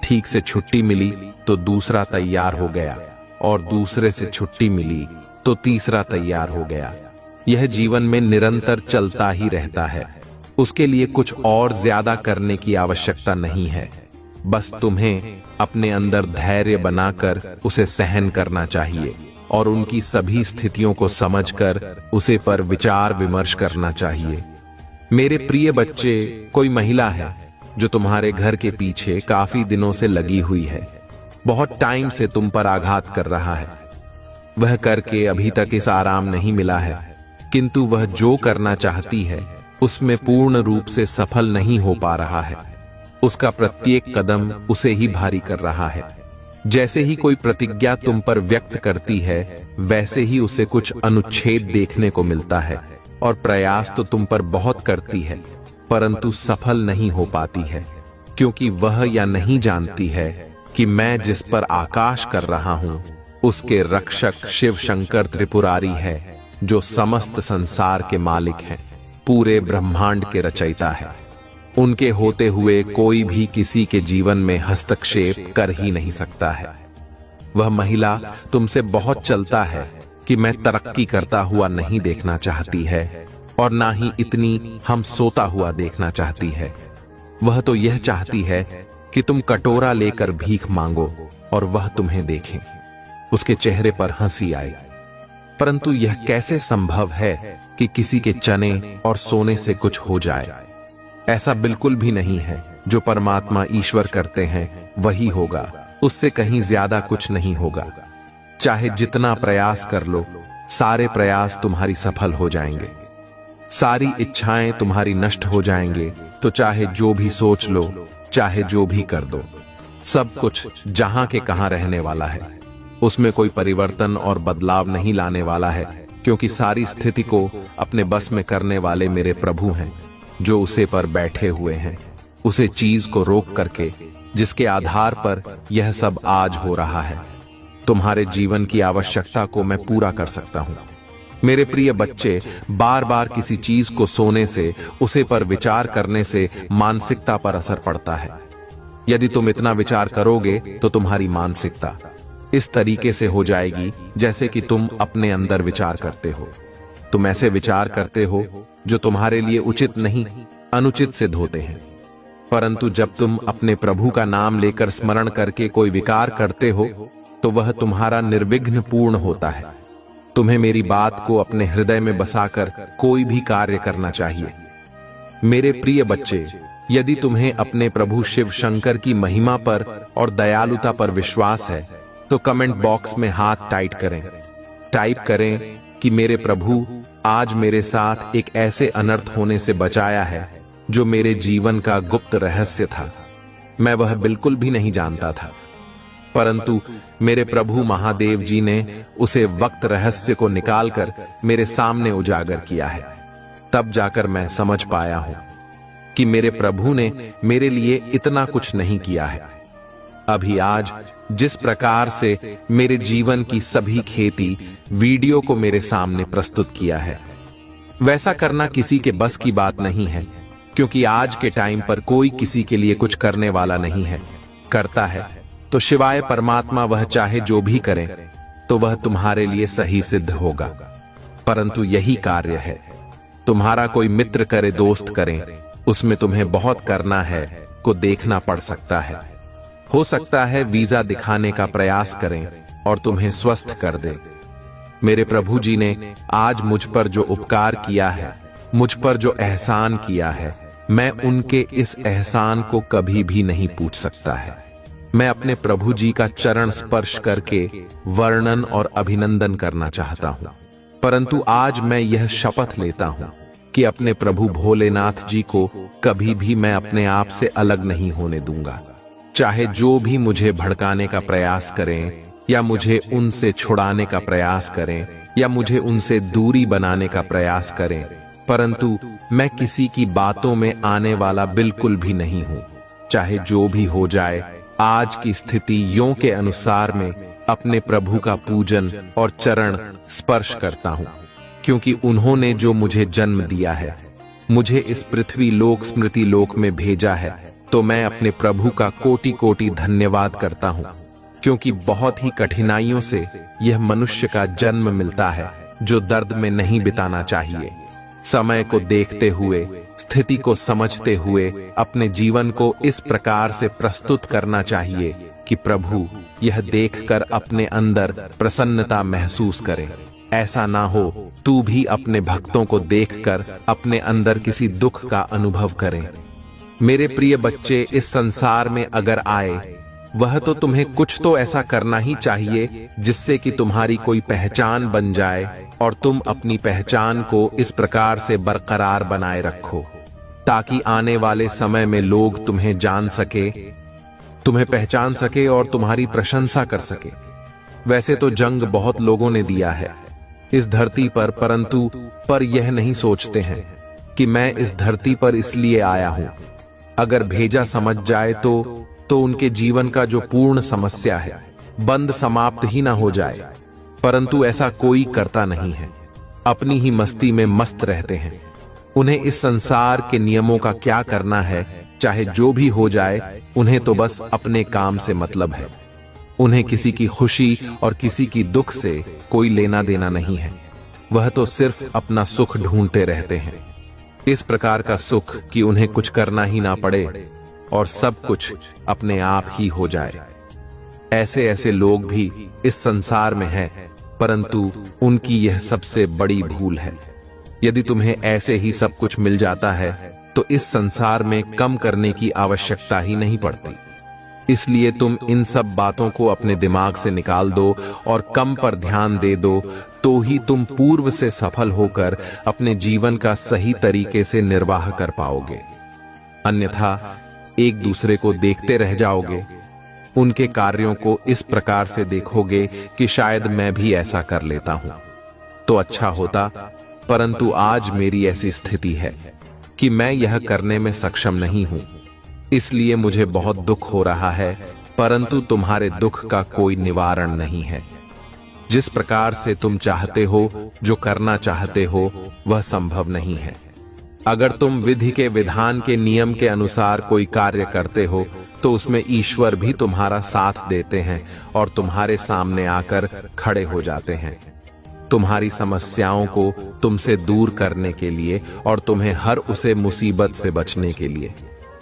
ठीक से छुट्टी मिली तो दूसरा तैयार हो गया, और दूसरे से छुट्टी मिली तो तीसरा तैयार हो गया। यह जीवन में निरंतर चलता ही रहता है। उसके लिए कुछ और ज्यादा करने की आवश्यकता नहीं है। बस तुम्हें अपने अंदर धैर्य बनाकर उसे सहन करना चाहिए और उनकी सभी स्थितियों को समझकर उसे पर विचार विमर्श करना चाहिए। मेरे प्रिय बच्चे, कोई महिला है जो तुम्हारे घर के पीछे काफी दिनों से लगी हुई है, बहुत टाइम से तुम पर आघात कर रहा है। वह करके अभी तक इस आराम नहीं मिला है, किंतु वह जो करना चाहती है उसमें पूर्ण रूप से सफल नहीं हो पा रहा है। उसका प्रत्येक कदम उसे ही भारी कर रहा है। जैसे ही कोई प्रतिज्ञा तुम पर व्यक्त करती है, वैसे ही उसे कुछ अनुच्छेद देखने को मिलता है, और प्रयास तो तुम पर बहुत करती है, परंतु सफल नहीं हो पाती है, क्योंकि वह या नहीं जानती है कि मैं जिस पर आकाश कर रहा हूं उसके रक्षक शिव शंकर त्रिपुरारी है, जो समस्त संसार के मालिक हैं, पूरे ब्रह्मांड के रचयिता है। उनके होते हुए कोई भी किसी के जीवन में हस्तक्षेप कर ही नहीं सकता है। वह महिला तुमसे बहुत चलता है कि मैं तरक्की करता हुआ नहीं देखना चाहती है, और ना ही इतनी हम सोता हुआ देखना चाहती है। वह तो यह चाहती है कि तुम कटोरा लेकर भीख मांगो और वह तुम्हें देखे, उसके चेहरे पर हंसी आए। परंतु यह कैसे संभव है कि किसी के चने और सोने से कुछ हो जाए? ऐसा बिल्कुल भी नहीं है। जो परमात्मा ईश्वर करते हैं वही होगा, उससे कहीं ज्यादा कुछ नहीं होगा। चाहे जितना प्रयास कर लो, सारे प्रयास तुम्हारी सफल हो जाएंगे, सारी इच्छाएं तुम्हारी नष्ट हो जाएंगे। तो चाहे जो भी सोच लो, चाहे जो भी कर दो, सब कुछ जहां के कहां रहने वाला है। उसमें कोई परिवर्तन और बदलाव नहीं लाने वाला है, क्योंकि सारी स्थिति को अपने बस में करने वाले मेरे प्रभु हैं, जो उसे पर बैठे हुए हैं, उसे चीज को रोक करके, जिसके आधार पर यह सब आज हो रहा है। तुम्हारे जीवन की आवश्यकता को मैं पूरा कर सकता हूं। मेरे प्रिय बच्चे, बार बार किसी चीज को सोने से, उसे पर विचार करने से मानसिकता पर असर पड़ता है। यदि तुम इतना विचार करोगे तो तुम्हारी मानसिकता इस तरीके से हो जाएगी जैसे कि तुम अपने अंदर विचार करते हो। तुम ऐसे विचार करते हो जो तुम्हारे लिए उचित नहीं, अनुचित सिद्ध होते हैं। परंतु जब तुम अपने प्रभु का नाम लेकर स्मरण करके कोई विकार करते हो तो वह तुम्हारा निर्विघ्न पूर्ण होता है। तुम्हें मेरी बात को अपने हृदय में बसाकर कोई भी कार्य करना चाहिए। मेरे प्रिय बच्चे, यदि तुम्हें अपने प्रभु शिव शंकर की महिमा पर और दयालुता पर विश्वास है तो कमेंट बॉक्स में हाथ टाइप करें कि मेरे प्रभु आज मेरे साथ एक ऐसे अनर्थ होने से बचाया है जो मेरे जीवन का गुप्त रहस्य था। मैं वह बिल्कुल भी नहीं जानता था, परंतु मेरे प्रभु महादेव जी ने उसे वक्त रहस्य को निकालकर मेरे सामने उजागर किया है। तब जाकर मैं समझ पाया हूं कि मेरे प्रभु ने मेरे लिए इतना कुछ नहीं किया है। अभी आज जिस प्रकार से मेरे जीवन की सभी खेती वीडियो को मेरे सामने प्रस्तुत किया है, वैसा करना किसी के बस की बात नहीं है, क्योंकि आज के टाइम पर कोई किसी के लिए कुछ करने वाला नहीं है। करता है तो शिवाय परमात्मा, वह चाहे जो भी करे तो वह तुम्हारे लिए सही सिद्ध होगा। परंतु यही कार्य है, तुम्हारा कोई मित्र करे, दोस्त करे, उसमें तुम्हें बहुत करना है को देखना पड़ सकता है। हो सकता है वीजा दिखाने का प्रयास करें और तुम्हें स्वस्थ कर दे। मेरे प्रभु जी ने आज मुझ पर जो उपकार किया है, मुझ पर जो एहसान किया है, मैं उनके इस एहसान को कभी भी नहीं पूछ सकता है। मैं अपने प्रभु जी का चरण स्पर्श करके वर्णन और अभिनंदन करना चाहता हूं, परंतु आज मैं यह शपथ लेता हूं कि अपने प्रभु भोलेनाथ जी को कभी भी मैं अपने आप से अलग नहीं होने दूंगा। चाहे जो भी मुझे भड़काने का प्रयास करें या मुझे उनसे छुड़ाने का प्रयास करें या मुझे उनसे दूरी बनाने का प्रयास करें, परंतु मैं किसी की बातों में आने वाला बिल्कुल भी नहीं हूं। चाहे जो भी हो जाए, आज की स्थितियों के अनुसार मैं अपने प्रभु का पूजन और चरण स्पर्श करता हूं, क्योंकि उन्होंने जो मुझे जन्म दिया है, मुझे इस पृथ्वी लोक स्मृति लोक में भेजा है, तो मैं अपने प्रभु का कोटि कोटि धन्यवाद करता हूं, क्योंकि बहुत ही कठिनाइयों से यह मनुष्य का जन्म मिलता है जो दर्द में नहीं बिताना चाहिए। समय को देखते हुए, स्थिति को समझते हुए अपने जीवन को इस प्रकार से प्रस्तुत करना चाहिए कि प्रभु यह देखकर अपने अंदर प्रसन्नता महसूस करे। ऐसा ना हो तू भी अपने भक्तों को देखकर अपने अंदर किसी दुख का अनुभव करे। मेरे प्रिय बच्चे, इस संसार में अगर आए, वह तो तुम्हें कुछ तो ऐसा करना ही चाहिए जिससे कि तुम्हारी कोई पहचान बन जाए और तुम अपनी पहचान को इस प्रकार से बरकरार बनाए रखो ताकि आने वाले समय में लोग तुम्हें जान सके, तुम्हें पहचान सके और तुम्हारी प्रशंसा कर सके। वैसे तो जंग बहुत लोगों ने दिया है इस धरती पर, परंतु पर यह नहीं सोचते हैं कि मैं इस धरती पर इसलिए आया हूं। अगर भेजा समझ जाए तो उनके जीवन का जो पूर्ण समस्या है बंद समाप्त ही ना हो जाए, परंतु ऐसा कोई करता नहीं है। अपनी ही मस्ती में मस्त रहते हैं। उन्हें इस संसार के नियमों का क्या करना है, चाहे जो भी हो जाए, उन्हें तो बस अपने काम से मतलब है। उन्हें किसी की खुशी और किसी की दुख से कोई लेना देना नहीं है। वह तो सिर्फ अपना सुख ढूंढते रहते हैं, इस प्रकार का सुख कि उन्हें कुछ करना ही ना पड़े और सब कुछ अपने आप ही हो जाए। ऐसे ऐसे लोग भी इस संसार में हैं, परंतु उनकी यह सबसे बड़ी भूल है। यदि तुम्हें ऐसे ही सब कुछ मिल जाता है तो इस संसार में कम करने की आवश्यकता ही नहीं पड़ती। इसलिए तुम इन सब बातों को अपने दिमाग से निकाल दो और कम पर ध्यान दे दो, तो ही तुम पूर्व से सफल होकर अपने जीवन का सही तरीके से निर्वाह कर पाओगे। अन्यथा एक दूसरे को देखते रह जाओगे, उनके कार्यों को इस प्रकार से देखोगे कि शायद मैं भी ऐसा कर लेता हूं तो अच्छा होता, परंतु आज मेरी ऐसी स्थिति है कि मैं यह करने में सक्षम नहीं हूं, इसलिए मुझे बहुत दुख हो रहा है, परंतु तुम्हारे दुख का कोई निवारण नहीं है। जिस प्रकार से तुम चाहते हो, जो करना चाहते हो, वह संभव नहीं है। अगर तुम विधि के विधान के नियम के अनुसार कोई कार्य करते हो तो उसमें ईश्वर भी तुम्हारा साथ देते हैं और तुम्हारे सामने आकर खड़े हो जाते हैं, तुम्हारी समस्याओं को तुमसे दूर करने के लिए और तुम्हें हर उसे मुसीबत से बचने के लिए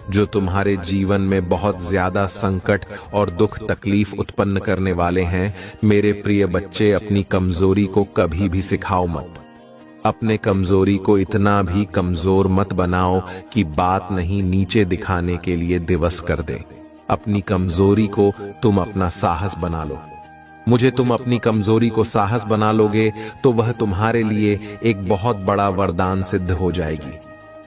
जो तुम्हारे जीवन में बहुत ज्यादा संकट और दुख तकलीफ उत्पन्न करने वाले हैं। मेरे प्रिय बच्चे, अपनी कमजोरी को कभी भी सिखाओ मत। अपने कमजोरी को इतना भी कमजोर मत बनाओ कि बात नहीं नीचे दिखाने के लिए दिवस कर दे। अपनी कमजोरी को तुम अपना साहस बना लो। मुझे तुम अपनी कमजोरी को साहस बना लोगे तो वह तुम्हारे लिए एक बहुत बड़ा वरदान सिद्ध हो जाएगी।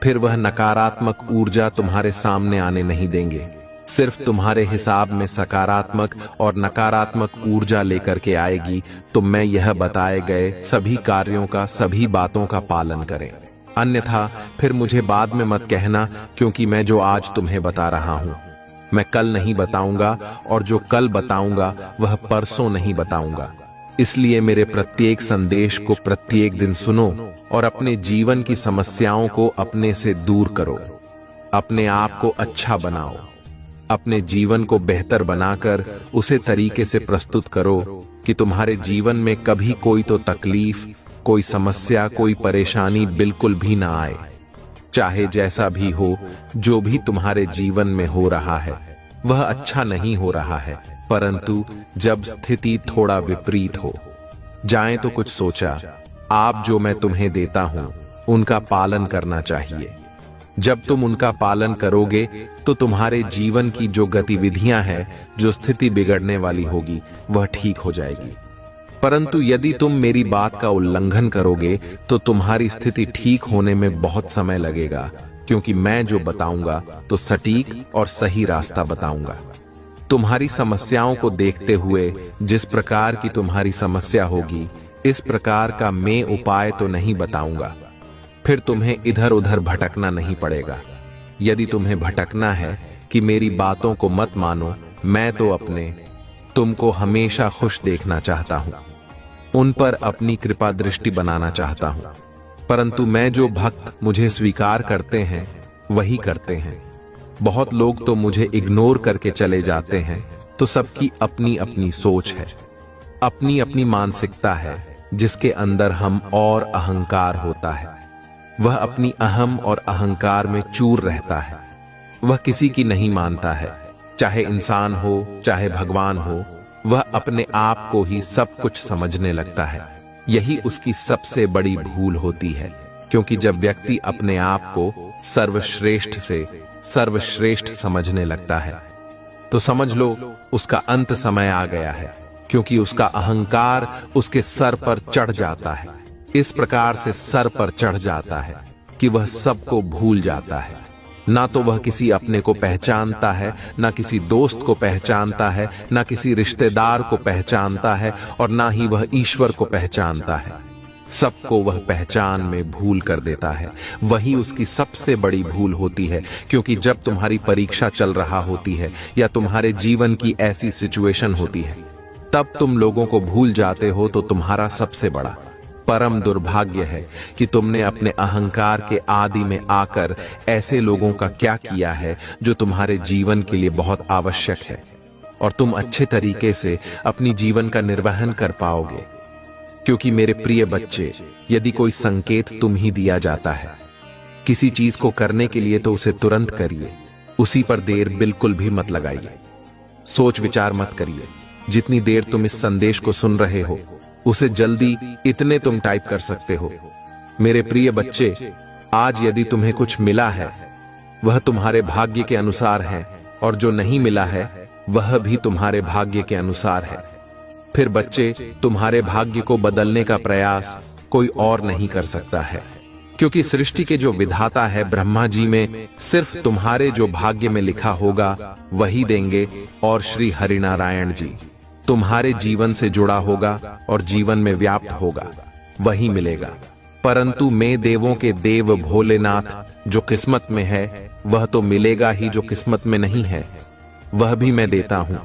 फिर वह नकारात्मक ऊर्जा तुम्हारे सामने आने नहीं देंगे। सिर्फ तुम्हारे हिसाब में सकारात्मक और नकारात्मक ऊर्जा लेकर के आएगी। तो मैं यह बताए गए सभी कार्यों का, सभी बातों का पालन करें। अन्यथा फिर मुझे बाद में मत कहना, क्योंकि मैं जो आज तुम्हें बता रहा हूं मैं कल नहीं बताऊंगा, और जो कल बताऊंगा वह परसों नहीं बताऊंगा। इसलिए मेरे प्रत्येक संदेश को प्रत्येक दिन सुनो और अपने जीवन की समस्याओं को अपने से दूर करो। अपने आप को अच्छा बनाओ। अपने जीवन को बेहतर बनाकर उसे तरीके से प्रस्तुत करो कि तुम्हारे जीवन में कभी कोई तो तकलीफ, कोई समस्या, कोई परेशानी बिल्कुल भी ना आए। चाहे जैसा भी हो, जो भी तुम्हारे जीवन में हो रहा है वह अच्छा नहीं हो रहा है, परंतु जब स्थिति थोड़ा विपरीत हो जाए तो कुछ सोचा, आप जो मैं तुम्हें देता हूं उनका पालन करना चाहिए। जब तुम उनका पालन करोगे तो तुम्हारे जीवन की जो गतिविधियां हैं, जो स्थिति बिगड़ने वाली होगी वह ठीक हो जाएगी। परंतु यदि तुम मेरी बात का उल्लंघन करोगे तो तुम्हारी स्थिति ठीक होने में बहुत समय लगेगा, क्योंकि मैं जो बताऊंगा तो सटीक और सही रास्ता बताऊंगा। तुम्हारी समस्याओं को देखते हुए जिस प्रकार की तुम्हारी समस्या होगी, इस प्रकार का मैं उपाय तो नहीं बताऊंगा। फिर तुम्हें इधर उधर भटकना नहीं पड़ेगा। यदि तुम्हें भटकना है कि मेरी बातों को मत मानो, मैं तो अपने तुमको हमेशा खुश देखना चाहता हूं, उन पर अपनी कृपा दृष्टि बनाना चाहता हूं। परंतु मैं जो भक्त मुझे स्वीकार करते हैं वही करते हैं। बहुत लोग तो मुझे इग्नोर करके चले जाते हैं। तो सबकी अपनी अपनी सोच है, अपनी अपनी मानसिकता है, जिसके अंदर हम और अहंकार होता है। वह अपनी अहम और अहंकार में चूर रहता है। वह किसी की नहीं मानता है, चाहे इंसान हो चाहे भगवान हो। वह अपने आप को ही सब कुछ समझने लगता है। यही उसकी सबसे बड़ी भूल होती है, क्योंकि जब व्यक्ति अपने आप को सर्वश्रेष्ठ से सर्वश्रेष्ठ समझने लगता है तो समझ लो उसका अंत समय आ गया है, क्योंकि उसका अहंकार उसके सर पर चढ़ जाता है। इस प्रकार से सर पर चढ़ जाता है कि वह सबको भूल जाता है। ना तो वह किसी अपने को पहचानता है, ना किसी दोस्त को पहचानता है, ना किसी रिश्तेदार को पहचानता है, और ना ही वह ईश्वर को पहचानता है। सबको वह पहचान में भूल कर देता है। वही उसकी सबसे बड़ी भूल होती है, क्योंकि जब तुम्हारी परीक्षा चल रहा होती है या तुम्हारे जीवन की ऐसी सिचुएशन होती है, तब तुम लोगों को भूल जाते हो। तो तुम्हारा सबसे बड़ा परम दुर्भाग्य है कि तुमने अपने अहंकार के आदि में आकर ऐसे लोगों का क्या किया है जो तुम्हारे जीवन के लिए बहुत आवश्यक है, और तुम अच्छे तरीके से अपनी जीवन का निर्वहन कर पाओगे। क्योंकि मेरे प्रिय बच्चे, यदि कोई संकेत तुम ही दिया जाता है किसी चीज को करने के लिए, तो उसे तुरंत करिए। उसी पर देर बिल्कुल भी मत लगाइए। सोच विचार मत करिए। जितनी देर तुम इस संदेश को सुन रहे हो, उसे जल्दी इतने तुम टाइप कर सकते हो। मेरे प्रिय बच्चे, आज यदि तुम्हें कुछ मिला है वह तुम्हारे भाग्य के अनुसार है, और जो नहीं मिला है वह भी तुम्हारे भाग्य के अनुसार है। फिर बच्चे, तुम्हारे भाग्य को बदलने का प्रयास कोई और नहीं कर सकता है, क्योंकि सृष्टि के जो विधाता है ब्रह्मा जी में सिर्फ तुम्हारे जो भाग्य में लिखा होगा वही देंगे, और श्री हरिनारायण जी तुम्हारे जीवन से जुड़ा होगा और जीवन में व्याप्त होगा, वही मिलेगा। परंतु मैं देवों के देव भोलेनाथ जो किस्मत में है वह तो मिलेगा ही, जो किस्मत में नहीं है वह भी मैं देता हूं।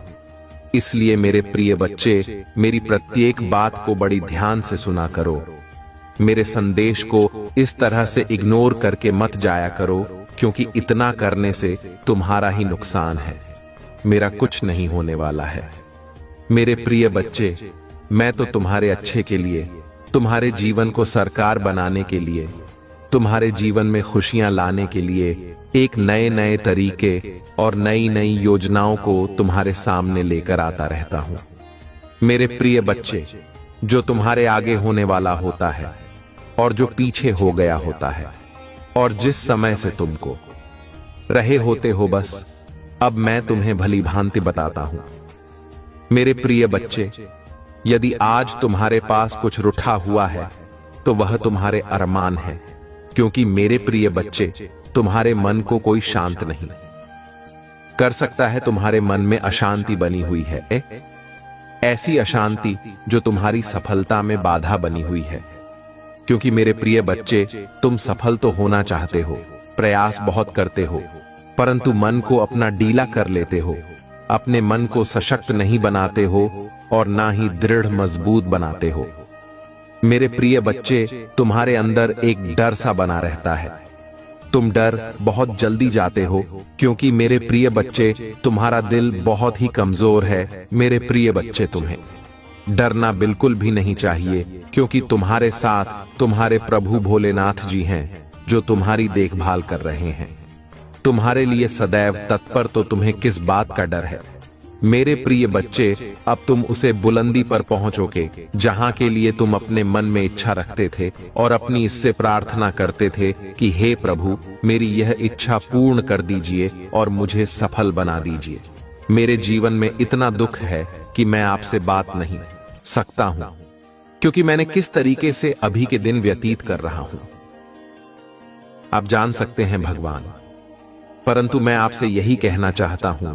इसलिए मेरे प्रिय बच्चे, मेरी प्रत्येक बात को बड़ी ध्यान से सुना करो। मेरे संदेश को इस तरह से इग्नोर करके मत जाया करो, क्योंकि इतना करने से तुम्हारा ही नुकसान है, मेरा कुछ नहीं होने वाला है। मेरे प्रिय बच्चे, मैं तो तुम्हारे अच्छे के लिए, तुम्हारे जीवन को सरकार बनाने के लिए, तुम्हारे जीवन में खुशियां लाने के लिए एक नए नए तरीके और नई नई योजनाओं को तुम्हारे सामने लेकर आता रहता हूं। मेरे प्रिय बच्चे, जो तुम्हारे आगे होने वाला होता है और जो पीछे हो गया होता है, और जिस समय से तुमको रहे होते हो, बस अब मैं तुम्हें भली भांति बताता हूं। मेरे प्रिय बच्चे, यदि आज तुम्हारे पास कुछ रुठा हुआ है तो वह तुम्हारे अरमान है, क्योंकि मेरे प्रिय बच्चे, तुम्हारे मन को कोई शांत नहीं कर सकता है। तुम्हारे मन में अशांति बनी हुई है, ऐसी अशांति जो तुम्हारी सफलता में बाधा बनी हुई है। क्योंकि मेरे प्रिय बच्चे, तुम सफल तो होना चाहते हो, प्रयास बहुत करते हो, परंतु मन को अपना ढीला कर लेते हो, अपने मन को सशक्त नहीं बनाते हो और ना ही दृढ़ मजबूत बनाते हो। मेरे प्रिय बच्चे, तुम्हारे अंदर एक डर सा बना रहता है। तुम डर बहुत जल्दी जाते हो, क्योंकि मेरे प्रिय बच्चे, तुम्हारा दिल बहुत ही कमजोर है। मेरे प्रिय बच्चे, तुम्हें डरना बिल्कुल भी नहीं चाहिए, क्योंकि तुम्हारे साथ तुम्हारे प्रभु भोलेनाथ जी हैं, जो तुम्हारी देखभाल कर रहे हैं, तुम्हारे लिए सदैव तत्पर। तो तुम्हें किस बात का डर है? मेरे प्रिय बच्चे, अब तुम उसे बुलंदी पर पहुंचोगे जहां के लिए तुम अपने मन में इच्छा रखते थे और अपनी इससे प्रार्थना करते थे कि हे प्रभु, मेरी यह इच्छा पूर्ण कर दीजिए और मुझे सफल बना दीजिए। मेरे जीवन में इतना दुख है कि मैं आपसे बात नहीं सकता हूं, क्योंकि मैंने किस तरीके से अभी के दिन व्यतीत कर रहा हूं आप जान सकते हैं भगवान। परंतु मैं आपसे यही कहना चाहता हूं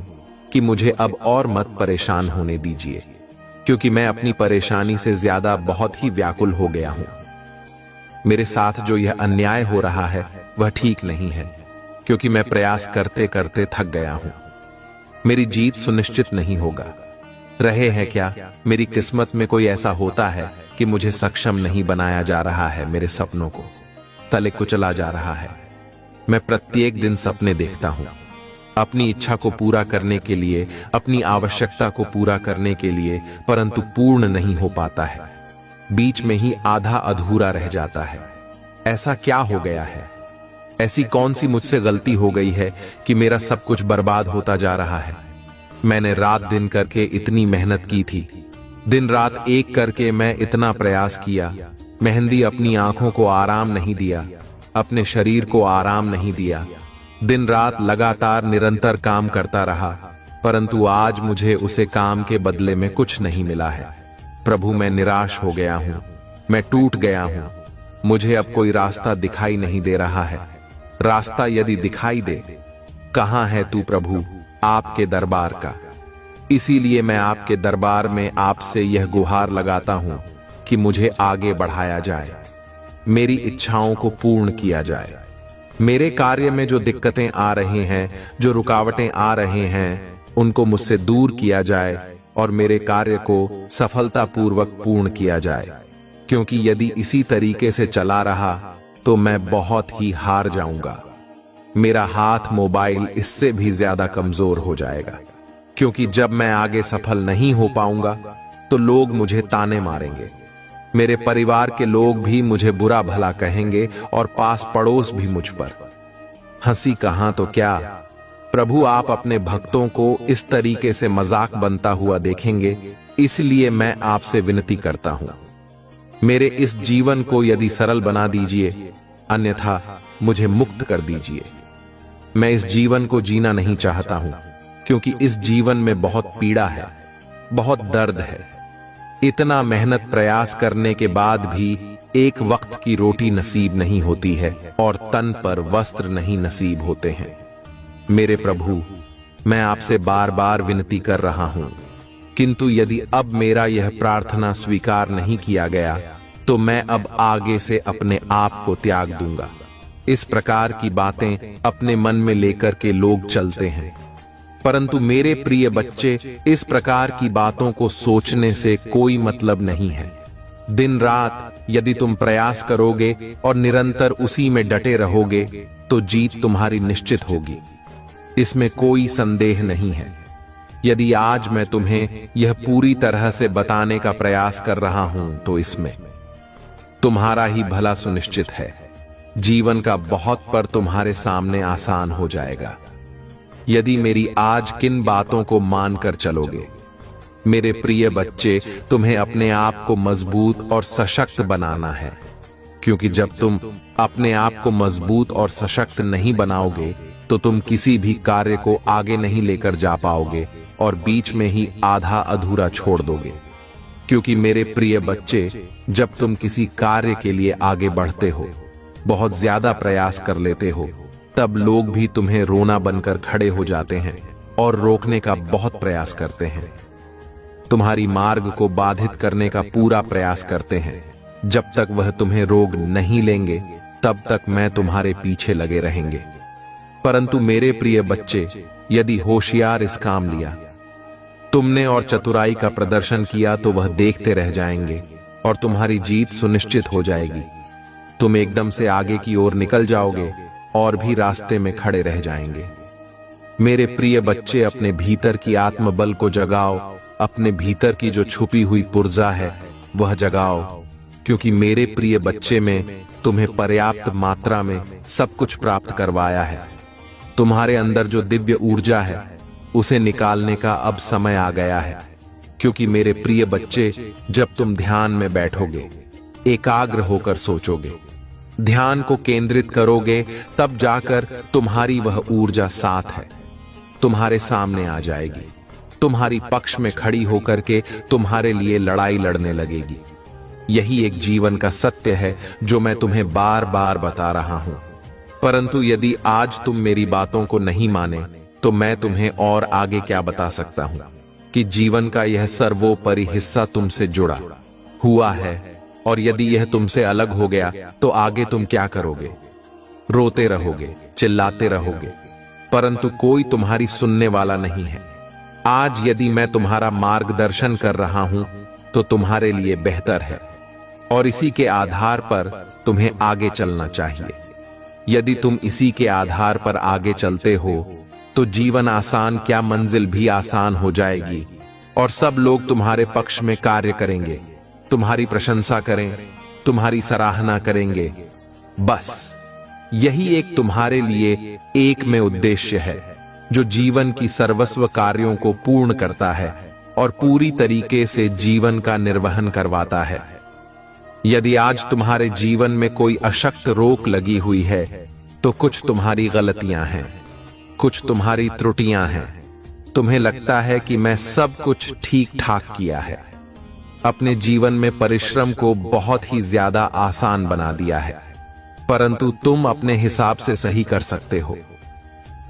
कि मुझे अब और मत परेशान होने दीजिए, क्योंकि मैं अपनी परेशानी से ज्यादा बहुत ही व्याकुल हो गया हूं। मेरे साथ जो यह अन्याय हो रहा है वह ठीक नहीं है, क्योंकि मैं प्रयास करते करते थक गया हूं। मेरी जीत सुनिश्चित नहीं होगा। रहे हैं क्या, मेरी किस्मत में कोई ऐसा होता है कि मुझे सक्षम नहीं बनाया जा रहा है, मेरे सपनों को तले कुचला जा रहा है। मैं प्रत्येक दिन सपने देखता हूं, अपनी इच्छा को पूरा करने के लिए, अपनी आवश्यकता को पूरा करने के लिए, परंतु पूर्ण नहीं हो पाता है, बीच में ही आधा अधूरा रह जाता है। ऐसा क्या हो गया है? ऐसी कौन सी मुझसे गलती हो गई है कि मेरा सब कुछ बर्बाद होता जा रहा है? मैंने रात दिन करके इतनी मेहनत की थी, दिन रात एक करके मैं इतना प्रयास किया, मेहंदी अपनी आंखों को आराम नहीं दिया, अपने शरीर को आराम नहीं दिया, दिन रात लगातार निरंतर काम करता रहा, परंतु आज मुझे उसे काम के बदले में कुछ नहीं मिला है। प्रभु, मैं निराश हो गया हूं, मैं टूट गया हूं, मुझे अब कोई रास्ता दिखाई नहीं दे रहा है। रास्ता यदि दिखाई दे, कहां है तू प्रभु, आपके दरबार का। इसीलिए मैं आपके दरबार में आपसे यह गुहार लगाता हूं कि मुझे आगे बढ़ाया जाए, मेरी इच्छाओं को पूर्ण किया जाए। मेरे कार्य में जो दिक्कतें आ रही हैं, जो रुकावटें आ रहे हैं, उनको मुझसे दूर किया जाए और मेरे कार्य को सफलतापूर्वक पूर्ण किया जाए। क्योंकि यदि इसी तरीके से चला रहा तो मैं बहुत ही हार जाऊंगा। मेरा हाथ मोबाइल इससे भी ज्यादा कमजोर हो जाएगा, क्योंकि जब मैं आगे सफल नहीं हो पाऊंगा तो लोग मुझे ताने मारेंगे, मेरे परिवार के लोग भी मुझे बुरा भला कहेंगे और पास पड़ोस भी मुझ पर। हंसी कहां तो क्या, प्रभु आप अपने भक्तों को इस तरीके से मजाक बनता हुआ देखेंगे। इसलिए मैं आपसे विनती करता हूं, मेरे इस जीवन को यदि सरल बना दीजिए, अन्यथा मुझे मुक्त कर दीजिए। मैं इस जीवन को जीना नहीं चाहता हूं, क्योंकि इस जीवन में बहुत पीड़ा है, बहुत दर्द है। इतना मेहनत प्रयास करने के बाद भी एक वक्त की रोटी नसीब नहीं होती है और तन पर वस्त्र नहीं नसीब होते हैं। मेरे प्रभु, मैं आपसे बार बार विनती कर रहा हूं, किंतु यदि अब मेरा यह प्रार्थना स्वीकार नहीं किया गया तो मैं अब आगे से अपने आप को त्याग दूंगा। इस प्रकार की बातें अपने मन में लेकर के लोग चलते हैं, परंतु मेरे प्रिय बच्चे, इस प्रकार की बातों को सोचने से कोई मतलब नहीं है। दिन रात यदि तुम प्रयास करोगे और निरंतर उसी में डटे रहोगे तो जीत तुम्हारी निश्चित होगी, इसमें कोई संदेह नहीं है। यदि आज मैं तुम्हें यह पूरी तरह से बताने का प्रयास कर रहा हूं तो इसमें तुम्हारा ही भला सुनिश्चित है। जीवन का बहुत पर तुम्हारे सामने आसान हो जाएगा यदि मेरी आज किन बातों को मानकर चलोगे। मेरे प्रिय बच्चे, तुम्हें अपने आप को मजबूत और सशक्त बनाना है। क्योंकि जब तुम अपने आप को मजबूत और सशक्त नहीं बनाओगे तो तुम किसी भी कार्य को आगे नहीं लेकर जा पाओगे और बीच में ही आधा अधूरा छोड़ दोगे। क्योंकि मेरे प्रिय बच्चे, जब तुम किसी कार्य के लिए आगे बढ़ते हो, बहुत ज्यादा प्रयास कर लेते हो, तब लोग भी तुम्हें रोना बनकर खड़े हो जाते हैं और रोकने का बहुत प्रयास करते हैं। तुम्हारी मार्ग को बाधित करने का पूरा प्रयास करते हैं। जब तक वह तुम्हें रोक नहीं लेंगे तब तक मैं तुम्हारे पीछे लगे रहेंगे। परंतु मेरे प्रिय बच्चे, यदि होशियार इस काम लिया तुमने और चतुराई का प्रदर्शन किया तो वह देखते रह जाएंगे और तुम्हारी जीत सुनिश्चित हो जाएगी। तुम एकदम से आगे की ओर निकल जाओगे और भी रास्ते में खड़े रह जाएंगे। मेरे प्रिय बच्चे, अपने भीतर की आत्मबल को जगाओ, अपने भीतर की जो छुपी हुई पुर्जा है वह जगाओ, क्योंकि मेरे प्रिय बच्चे में तुम्हें पर्याप्त मात्रा में सब कुछ प्राप्त करवाया है। तुम्हारे अंदर जो दिव्य ऊर्जा है उसे निकालने का अब समय आ गया है। क्योंकि मेरे प्रिय बच्चे, जब तुम ध्यान में बैठोगे, एकाग्र होकर सोचोगे, ध्यान को केंद्रित करोगे, तब जाकर तुम्हारी वह ऊर्जा साथ है तुम्हारे सामने आ जाएगी, तुम्हारी पक्ष में खड़ी होकर के तुम्हारे लिए लड़ाई लड़ने लगेगी। यही एक जीवन का सत्य है जो मैं तुम्हें बार बार बता रहा हूं। परंतु यदि आज तुम मेरी बातों को नहीं माने तो मैं तुम्हें और आगे क्या बता सकता हूं कि जीवन का यह सर्वोपरि हिस्सा तुमसे जुड़ा हुआ है, और यदि यह तुमसे अलग हो गया तो आगे तुम क्या करोगे? रोते रहोगे, चिल्लाते रहोगे, परंतु कोई तुम्हारी सुनने वाला नहीं है। आज यदि मैं तुम्हारा मार्गदर्शन कर रहा हूं तो तुम्हारे लिए बेहतर है और इसी के आधार पर तुम्हें आगे चलना चाहिए। यदि तुम इसी के आधार पर आगे चलते हो तो जीवन आसान क्या, मंजिल भी आसान हो जाएगी और सब लोग तुम्हारे पक्ष में कार्य करेंगे, तुम्हारी प्रशंसा करें, तुम्हारी सराहना करेंगे। बस यही एक तुम्हारे लिए एक में उद्देश्य है जो जीवन की सर्वस्व कार्यों को पूर्ण करता है और पूरी तरीके से जीवन का निर्वहन करवाता है। यदि आज तुम्हारे जीवन में कोई अशक्त रोक लगी हुई है तो कुछ तुम्हारी गलतियां हैं, कुछ तुम्हारी त्रुटियां हैं। तुम्हें लगता है कि मैं सब कुछ ठीक ठाक किया है, अपने जीवन में परिश्रम को बहुत ही ज्यादा आसान बना दिया है, परंतु तुम अपने हिसाब से सही कर सकते हो।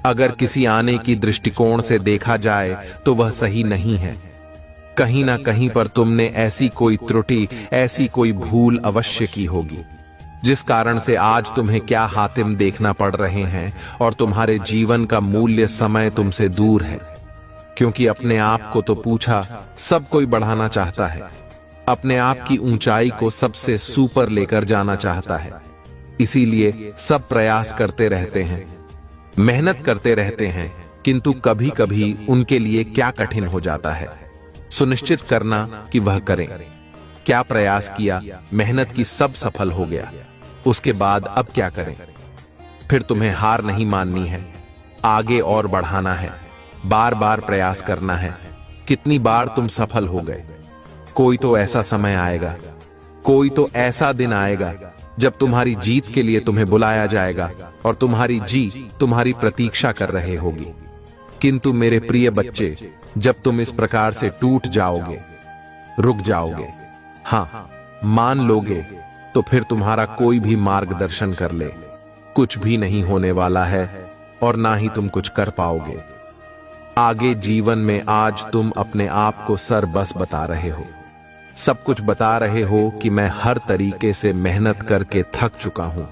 अगर किसी आने की दृष्टिकोण से देखा जाए तो वह सही नहीं है। कहीं ना कहीं पर तुमने ऐसी कोई त्रुटि, ऐसी कोई भूल अवश्य की होगी जिस कारण से आज तुम्हें क्या हातिम देखना पड़ रहे हैं और तुम्हारे जीवन का मूल्य समय तुमसे दूर है। क्योंकि अपने आप को तो पूछा, सब कोई बढ़ाना चाहता है, अपने आप की ऊंचाई को सबसे सुपर लेकर जाना चाहता है, इसीलिए सब प्रयास करते रहते हैं, मेहनत करते रहते हैं, किंतु कभी कभी उनके लिए क्या कठिन हो जाता है सुनिश्चित करना कि वह करें। क्या प्रयास किया, मेहनत की, सब सफल हो गया, उसके बाद अब क्या करें? फिर तुम्हें हार नहीं माननी है, आगे और बढ़ाना है, बार बार प्रयास करना है। कितनी बार तुम सफल हो गए, कोई तो ऐसा समय आएगा, कोई तो ऐसा दिन आएगा जब तुम्हारी जीत के लिए तुम्हें बुलाया जाएगा और तुम्हारी जीत तुम्हारी प्रतीक्षा कर रहे होगी। किंतु मेरे प्रिय बच्चे, जब तुम इस प्रकार से टूट जाओगे, रुक जाओगे, हाँ मान लोगे, तो फिर तुम्हारा कोई भी मार्गदर्शन कर ले, कुछ भी नहीं होने वाला है और ना ही तुम कुछ कर पाओगे। आगे जीवन में आज तुम अपने आप को सर बस बता रहे हो, सब कुछ बता रहे हो कि मैं हर तरीके से मेहनत करके थक चुका हूं,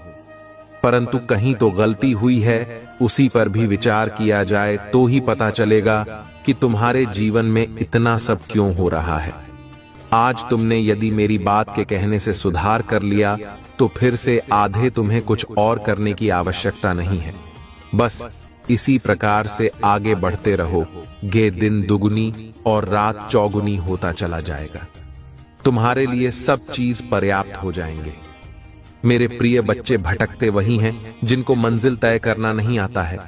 परंतु कहीं तो गलती हुई है, उसी पर भी विचार किया जाए तो ही पता चलेगा कि तुम्हारे जीवन में इतना सब क्यों हो रहा है। आज तुमने यदि मेरी बात के कहने से सुधार कर लिया तो फिर से आधे तुम्हें कुछ और करने की आवश्यकता नहीं है। बस इसी प्रकार से आगे बढ़ते रहो, गे दिन दुगुनी और रात चौगुनी होता चला जाएगा, तुम्हारे लिए सब चीज पर्याप्त हो जाएंगे। मेरे प्रिय बच्चे, भटकते वही हैं जिनको मंजिल तय करना नहीं आता है,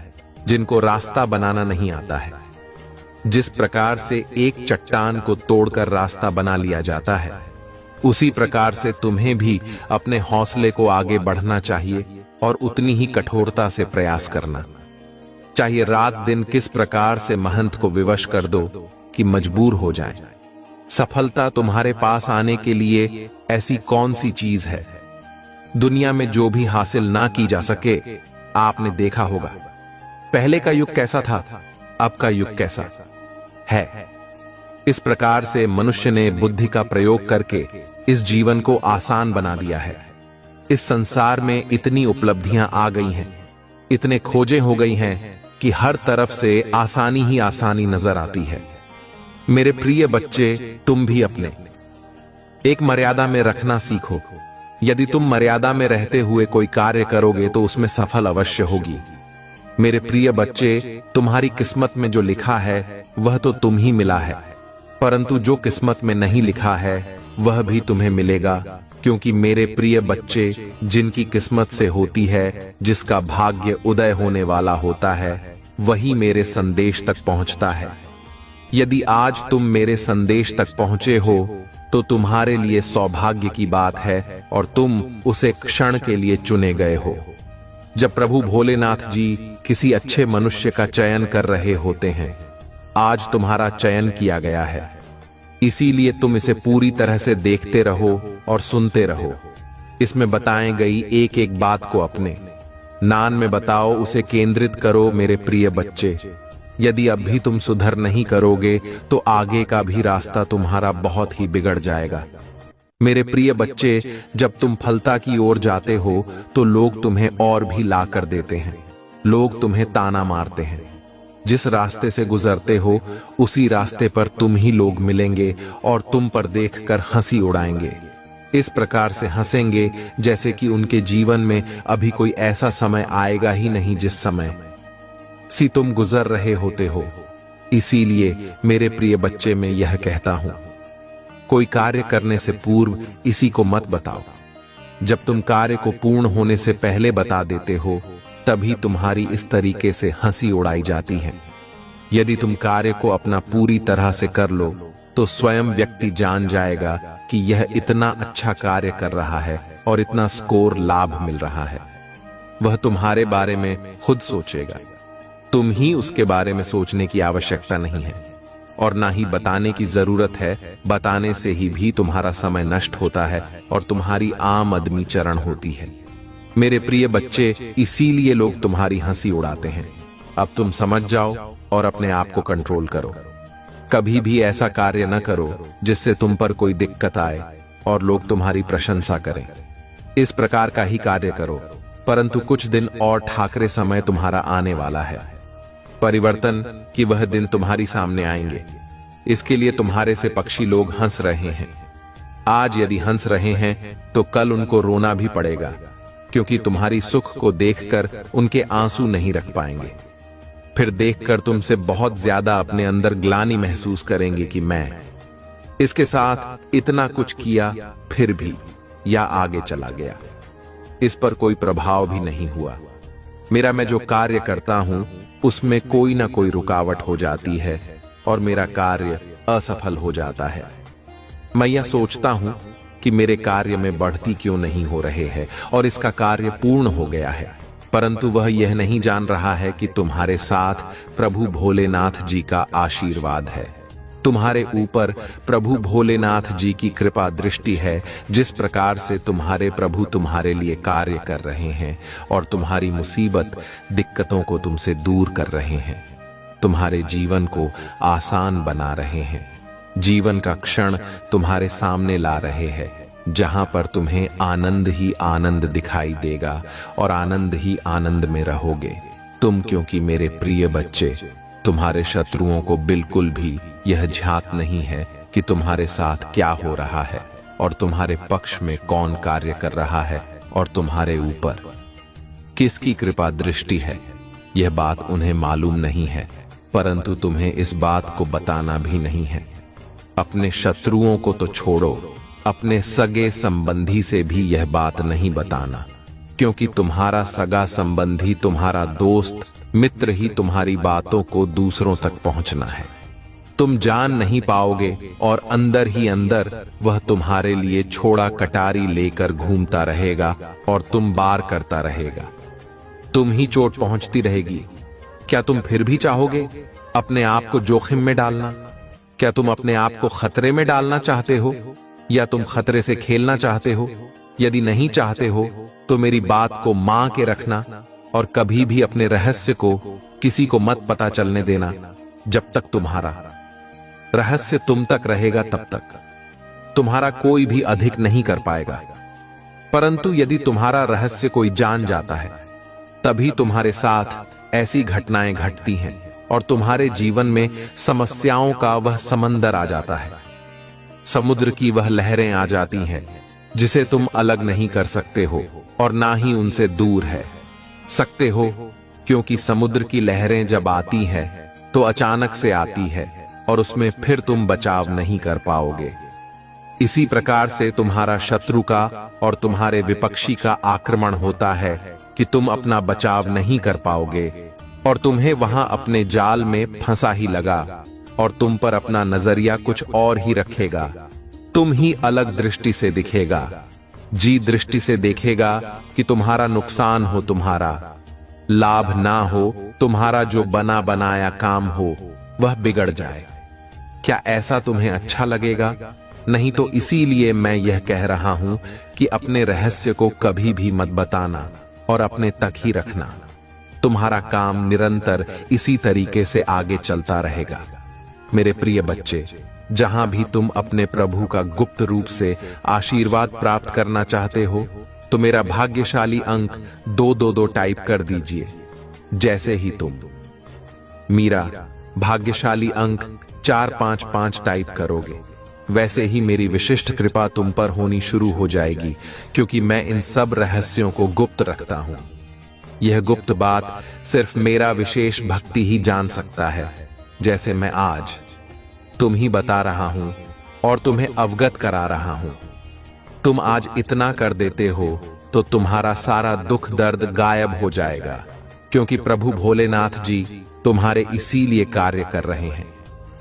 जिनको रास्ता बनाना नहीं आता है। जिस प्रकार से एक चट्टान को तोड़कर रास्ता बना लिया जाता है, उसी प्रकार से तुम्हें भी अपने हौसले को आगे बढ़ना चाहिए और उतनी ही कठोरता से प्रयास करना चाहिए। रात दिन किस प्रकार से महंत को विवश कर दो कि मजबूर हो जाएं। सफलता तुम्हारे पास आने के लिए ऐसी कौन सी चीज है दुनिया में जो भी हासिल ना की जा सके। आपने देखा होगा पहले का युग कैसा था, अब का युग कैसा है। इस प्रकार से मनुष्य ने बुद्धि का प्रयोग करके इस जीवन को आसान बना दिया है। इस संसार में इतनी उपलब्धियां आ गई हैं, इतने खोजें हो गई हैं कि हर तरफ से आसानी ही आसानी नजर आती है। मेरे प्रिय बच्चे, तुम भी अपने एक मर्यादा में रखना सीखो। यदि तुम मर्यादा में रहते हुए कोई कार्य करोगे तो उसमें सफल अवश्य होगी। मेरे प्रिय बच्चे, तुम्हारी किस्मत में जो लिखा है वह तो तुम ही मिला है, परंतु जो किस्मत में नहीं लिखा है वह भी तुम्हें मिलेगा। क्योंकि मेरे प्रिय बच्चे, जिनकी किस्मत से होती है, जिसका भाग्य उदय होने वाला होता है, वही मेरे संदेश तक पहुंचता है। यदि आज तुम मेरे संदेश तक पहुंचे हो तो तुम्हारे लिए सौभाग्य की बात है और तुम उसे क्षण के लिए चुने गए हो। जब प्रभु भोलेनाथ जी किसी अच्छे मनुष्य का चयन कर रहे होते हैं, आज तुम्हारा चयन किया गया है, इसीलिए तुम इसे पूरी तरह से देखते रहो और सुनते रहो। इसमें बताई गई एक एक बात को अपने नान में बताओ, उसे केंद्रित करो। मेरे प्रिय बच्चे, यदि अब भी तुम सुधर नहीं करोगे तो आगे का भी रास्ता तुम्हारा बहुत ही बिगड़ जाएगा। मेरे प्रिय बच्चे, जब तुम फलता की ओर जाते हो तो लोग तुम्हें और भी ला कर देते हैं, लोग तुम्हें ताना मारते हैं। जिस रास्ते से गुजरते हो उसी रास्ते पर तुम ही लोग मिलेंगे और तुम पर देखकर हंसी उड़ाएंगे। इस प्रकार से हंसेंगे जैसे कि उनके जीवन में अभी कोई ऐसा समय आएगा ही नहीं जिस समय से तुम गुजर रहे होते हो। इसीलिए मेरे प्रिय बच्चे, मैं यह कहता हूं, कोई कार्य करने से पूर्व इसी को मत बताओ। जब तुम कार्य को पूर्ण होने से पहले बता देते हो तभी तुम्हारी इस तरीके से हंसी उड़ाई जाती है। यदि तुम कार्य को अपना पूरी तरह से कर लो तो स्वयं व्यक्ति जान जाएगा कि यह इतना अच्छा कार्य कर रहा है और इतना स्कोर लाभ मिल रहा है। वह तुम्हारे बारे में खुद सोचेगा, तुम ही उसके बारे में सोचने की आवश्यकता नहीं है और ना ही बताने की जरूरत है। बताने से ही भी तुम्हारा समय नष्ट होता है और तुम्हारी आमदनी चरण होती है। मेरे प्रिय बच्चे, इसीलिए लोग तुम्हारी हंसी उड़ाते हैं। अब तुम समझ जाओ और अपने आप को कंट्रोल करो। कभी भी ऐसा कार्य न करो जिससे तुम पर कोई दिक्कत आए और लोग तुम्हारी प्रशंसा करें। इस प्रकार का ही कार्य करो, परंतु कुछ दिन और ठाकरे समय तुम्हारा आने वाला है। परिवर्तन की वह दिन तुम्हारी सामने आएंगे। इसके लिए तुम्हारे से पक्षी लोग हंस रहे हैं। आज यदि हंस रहे हैं तो कल उनको रोना भी पड़ेगा, क्योंकि तुम्हारी सुख को देखकर उनके आंसू नहीं रख पाएंगे। फिर देखकर तुमसे बहुत ज्यादा अपने अंदर ग्लानि महसूस करेंगे कि मैं इसके साथ इतना कुछ किया फिर भी या आगे चला गया, इस पर कोई प्रभाव भी नहीं हुआ। मेरा मैं जो कार्य करता हूं उसमें कोई ना कोई रुकावट हो जाती है और मेरा कार्य असफल हो जाता है। मैं यह सोचता हूं कि मेरे कार्य में बढ़ती क्यों नहीं हो रहे हैं और इसका कार्य पूर्ण हो गया है, परंतु वह यह नहीं जान रहा है कि तुम्हारे साथ प्रभु भोलेनाथ जी का आशीर्वाद है। तुम्हारे ऊपर प्रभु भोलेनाथ जी की कृपा दृष्टि है। जिस प्रकार से तुम्हारे प्रभु तुम्हारे लिए कार्य कर रहे हैं और तुम्हारी मुसीबत दिक्कतों को तुमसे दूर कर रहे हैं, तुम्हारे जीवन को आसान बना रहे हैं, जीवन का क्षण तुम्हारे सामने ला रहे हैं, जहां पर तुम्हें आनंद ही आनंद दिखाई देगा और आनंद ही आनंद में रहोगे तुम। क्योंकि मेरे प्रिय बच्चे, तुम्हारे शत्रुओं को बिल्कुल भी यह झांक नहीं है कि तुम्हारे साथ क्या हो रहा है और तुम्हारे पक्ष में कौन कार्य कर रहा है और तुम्हारे ऊपर किसकी कृपा दृष्टि है। यह बात उन्हें मालूम नहीं है, परंतु तुम्हें इस बात को बताना भी नहीं है। अपने शत्रुओं को तो छोड़ो, अपने सगे संबंधी से भी यह बात नहीं बताना, क्योंकि तुम्हारा सगा संबंधी, तुम्हारा दोस्त मित्र ही तुम्हारी बातों को दूसरों तक पहुंचना है। तुम जान नहीं पाओगे और अंदर ही अंदर वह तुम्हारे लिए छोड़ा कटारी लेकर घूमता रहेगा और तुम बार करता रहेगा। तुम ही चोट पहुंचती रहेगी। क्या तुम फिर भी चाहोगे अपने आप को जोखिम में डालना? क्या तुम अपने आप को खतरे में डालना चाहते हो, या तुम खतरे से खेलना चाहते हो? यदि नहीं चाहते हो तो मेरी बात को मान के रखना और कभी भी अपने रहस्य को किसी को मत पता चलने देना। जब तक तुम्हारा रहस्य तुम तक रहेगा तब तक तुम्हारा कोई भी अधिक नहीं कर पाएगा। परंतु यदि तुम्हारा रहस्य कोई जान जाता है, तभी तुम्हारे साथ ऐसी घटनाएं घटती हैं और तुम्हारे जीवन में समस्याओं का वह समंदर आ जाता है। समुद्र की वह लहरें आ जाती हैं जिसे तुम अलग नहीं कर सकते हो और ना ही उनसे दूर है सकते हो, क्योंकि समुद्र की लहरें जब आती हैं तो अचानक से आती है और उसमें फिर तुम बचाव नहीं कर पाओगे। इसी प्रकार से तुम्हारा शत्रु का और तुम्हारे विपक्षी का आक्रमण होता है कि तुम अपना बचाव नहीं कर पाओगे और तुम्हें वहां अपने जाल में फंसा ही लगा और तुम पर अपना नजरिया कुछ और ही रखेगा। तुम ही अलग दृष्टि से दिखेगा, जी दृष्टि से देखेगा कि तुम्हारा नुकसान हो, तुम्हारा लाभ ना हो, तुम्हारा जो बना बनाया काम हो वह बिगड़ जाए। क्या ऐसा तुम्हें अच्छा लगेगा? नहीं तो इसीलिए मैं यह कह रहा हूं कि अपने रहस्य को कभी भी मत बताना और अपने तक ही रखना। तुम्हारा काम निरंतर इसी तरीके से आगे चलता रहेगा। मेरे प्रिय बच्चे, जहां भी तुम अपने प्रभु का गुप्त रूप से आशीर्वाद प्राप्त करना चाहते हो तो मेरा भाग्यशाली अंक 222 टाइप कर दीजिए। जैसे ही तुम मेरा भाग्यशाली अंक 455 टाइप करोगे, वैसे ही मेरी विशिष्ट कृपा तुम पर होनी शुरू हो जाएगी, क्योंकि मैं इन सब रहस्यों को गुप्त रखता हूं। यह गुप्त बात सिर्फ मेरा विशेष भक्ति ही जान सकता है, जैसे मैं आज तुम ही बता रहा हूं और तुम्हें अवगत करा रहा हूं। तुम आज इतना कर देते हो तो तुम्हारा सारा दुख दर्द गायब हो जाएगा, क्योंकि प्रभु भोलेनाथ जी तुम्हारे इसीलिए कार्य कर रहे हैं।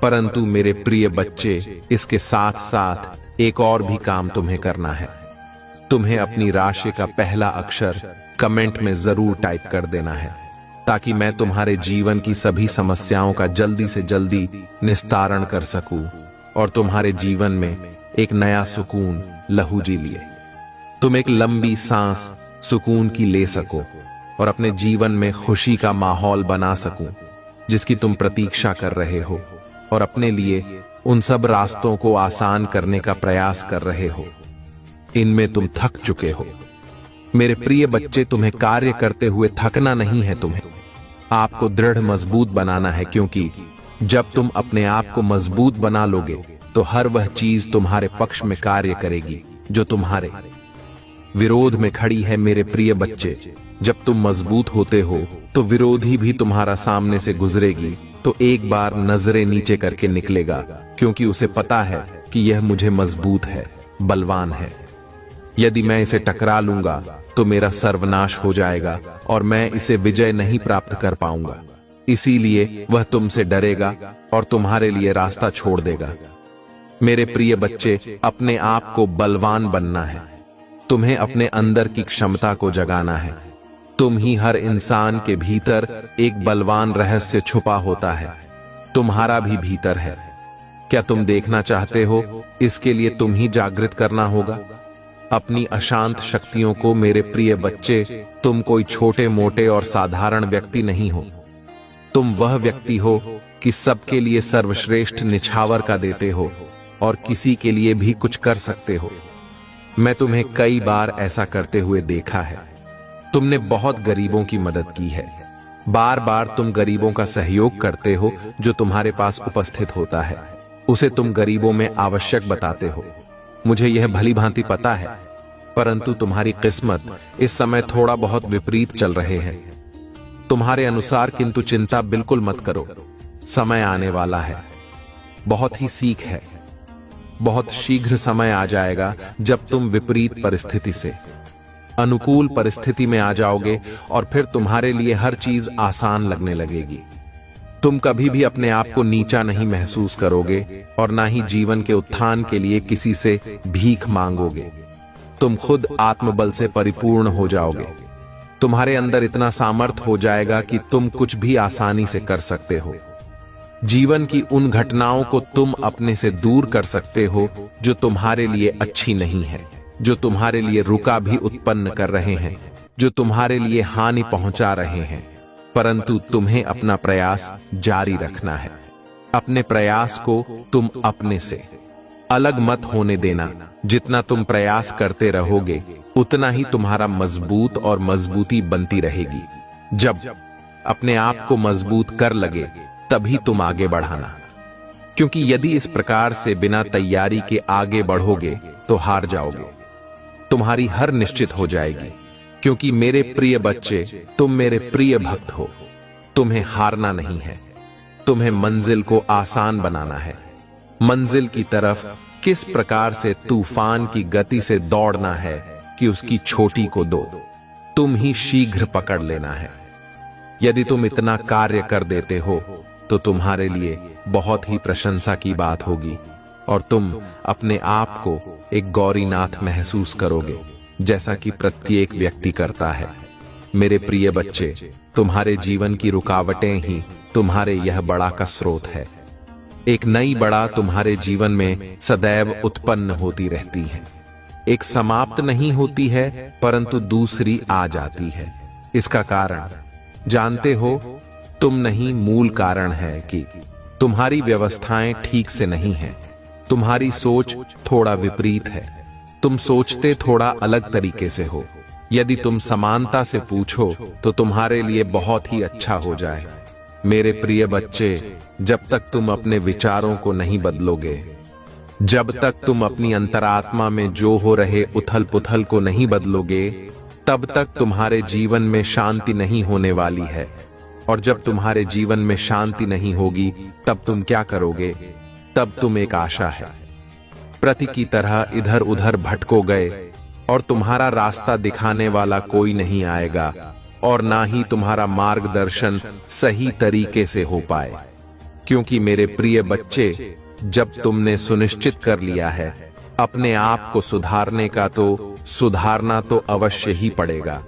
परंतु मेरे प्रिय बच्चे, इसके साथ साथ एक और भी काम तुम्हें करना है। तुम्हें अपनी राशि का पहला अक्षर कमेंट में जरूर टाइप कर देना है, ताकि मैं तुम्हारे जीवन की सभी समस्याओं का जल्दी से जल्दी निस्तारण कर सकूं और तुम्हारे जीवन में एक नया सुकून लहू जी लिए। तुम एक लंबी सांस सुकून की ले सको और अपने जीवन में खुशी का माहौल बना सकूं जिसकी तुम प्रतीक्षा कर रहे हो, और अपने लिए उन सब रास्तों को आसान करने का प्रयास कर रहे हो। इनमें तुम थक चुके हो। मेरे प्रिय बच्चे, तुम्हें कार्य करते हुए थकना नहीं है, तुम्हें आपको दृढ़ मजबूत बनाना है, क्योंकि जब तुम अपने आप को मजबूत बना लोगे तो हर वह चीज तुम्हारे पक्ष में कार्य करेगी जो तुम्हारे विरोध में खड़ी है। मेरे प्रिय बच्चे, जब तुम मजबूत होते हो तो विरोधी भी तुम्हारा सामने से गुजरेगी तो एक बार नजरें नीचे करके निकलेगा, क्योंकि उसे पता है कि यह मुझे मजबूत है, बलवान है। यदि मैं इसे टकरा लूंगा तो मेरा सर्वनाश हो जाएगा और मैं इसे विजय नहीं प्राप्त कर पाऊंगा। इसीलिए वह तुमसे डरेगा और तुम्हारे लिए रास्ता छोड़ देगा। मेरे प्रिय बच्चे, अपने आप को बलवान बनना है। तुम्हें अपने अंदर की क्षमता को जगाना है। तुम ही हर इंसान के भीतर एक बलवान रहस्य छुपा होता है, तुम्हारा भी भीतर है। क्या तुम देखना चाहते हो? इसके लिए तुम ही जागृत करना होगा अपनी अशांत शक्तियों को। मेरे प्रिय बच्चे, तुम कोई छोटे मोटे और साधारण व्यक्ति नहीं हो। तुम वह व्यक्ति हो कि सबके लिए सर्वश्रेष्ठ निछावर का देते हो और किसी के लिए भी कुछ कर सकते हो। मैं तुम्हें कई बार ऐसा करते हुए देखा है। तुमने बहुत गरीबों की मदद की है। बार बार तुम गरीबों का सहयोग करते हो। जो तुम्हारे पास उपस्थित होता है उसे तुम गरीबों में आवश्यक बताते हो। मुझे यह भली भांति पता है, परंतु तुम्हारी किस्मत इस समय थोड़ा बहुत विपरीत चल रहे हैं तुम्हारे अनुसार। किंतु चिंता बिल्कुल मत करो, समय आने वाला है। बहुत ही सीख है। बहुत शीघ्र समय आ जाएगा जब तुम विपरीत परिस्थिति से अनुकूल परिस्थिति में आ जाओगे और फिर तुम्हारे लिए हर चीज आसान लगने लगेगी। तुम कभी भी अपने आप को नीचा नहीं महसूस करोगे और ना ही जीवन के उत्थान के लिए किसी से भीख मांगोगे। तुम खुद आत्मबल से परिपूर्ण हो जाओगे। तुम्हारे अंदर इतना सामर्थ्य हो जाएगा कि तुम कुछ भी आसानी से कर सकते हो। जीवन की उन घटनाओं को तुम अपने से दूर कर सकते हो जो तुम्हारे लिए अच्छी नहीं है, जो तुम्हारे लिए रुका भी उत्पन्न कर रहे हैं, जो तुम्हारे लिए हानि पहुंचा रहे हैं। परंतु तुम्हें अपना प्रयास जारी रखना है। अपने प्रयास को तुम अपने से अलग मत होने देना। जितना तुम प्रयास करते रहोगे उतना ही तुम्हारा मजबूत और मजबूती बनती रहेगी। जब अपने आप को मजबूत कर लगे तभी तुम आगे बढ़ाना, क्योंकि यदि इस प्रकार से बिना तैयारी के आगे बढ़ोगे तो हार जाओगे। तुम्हारी हार निश्चित हो जाएगी, क्योंकि मेरे प्रिय बच्चे, तुम मेरे प्रिय भक्त हो। तुम्हें हारना नहीं है, तुम्हें मंजिल को आसान बनाना है। मंजिल की तरफ किस प्रकार से तूफान की गति से दौड़ना है कि उसकी छोटी को दो तुम ही शीघ्र पकड़ लेना है। यदि तुम इतना कार्य कर देते हो तो तुम्हारे लिए बहुत ही प्रशंसा की बात होगी और तुम अपने आप को एक गौरीनाथ महसूस करोगे, जैसा कि प्रत्येक व्यक्ति करता है। मेरे प्रिय बच्चे, तुम्हारे जीवन की रुकावटें ही तुम्हारे यह बड़ा का स्रोत है। एक नई बड़ा तुम्हारे जीवन में सदैव उत्पन्न होती रहती है। एक समाप्त नहीं होती है परंतु दूसरी आ जाती है। इसका कारण जानते हो? तुम नहीं, मूल कारण है कि तुम्हारी व्यवस्थाएं ठीक से नहीं हैं। तुम्हारी सोच थोड़ा विपरीत है। तुम सोचते थोड़ा अलग तरीके से हो। यदि तुम समानता से पूछो तो तुम्हारे लिए बहुत ही अच्छा हो जाए। मेरे प्रिय बच्चे, जब तक तुम अपने विचारों को नहीं बदलोगे, जब तक तुम अपनी अंतरात्मा में जो हो रहे उथल पुथल को नहीं बदलोगे, तब तक तुम्हारे जीवन में शांति नहीं होने वाली है। और जब तुम्हारे जीवन में शांति नहीं होगी तब तुम क्या करोगे? तब तुम एक आशा है प्रति की तरह इधर उधर भटको गए और तुम्हारा रास्ता दिखाने वाला कोई नहीं आएगा और ना ही तुम्हारा मार्गदर्शन सही तरीके से हो पाए। क्योंकि मेरे प्रिय बच्चे, जब तुमने सुनिश्चित कर लिया है अपने आप को सुधारने का, तो सुधारना तो अवश्य ही पड़ेगा।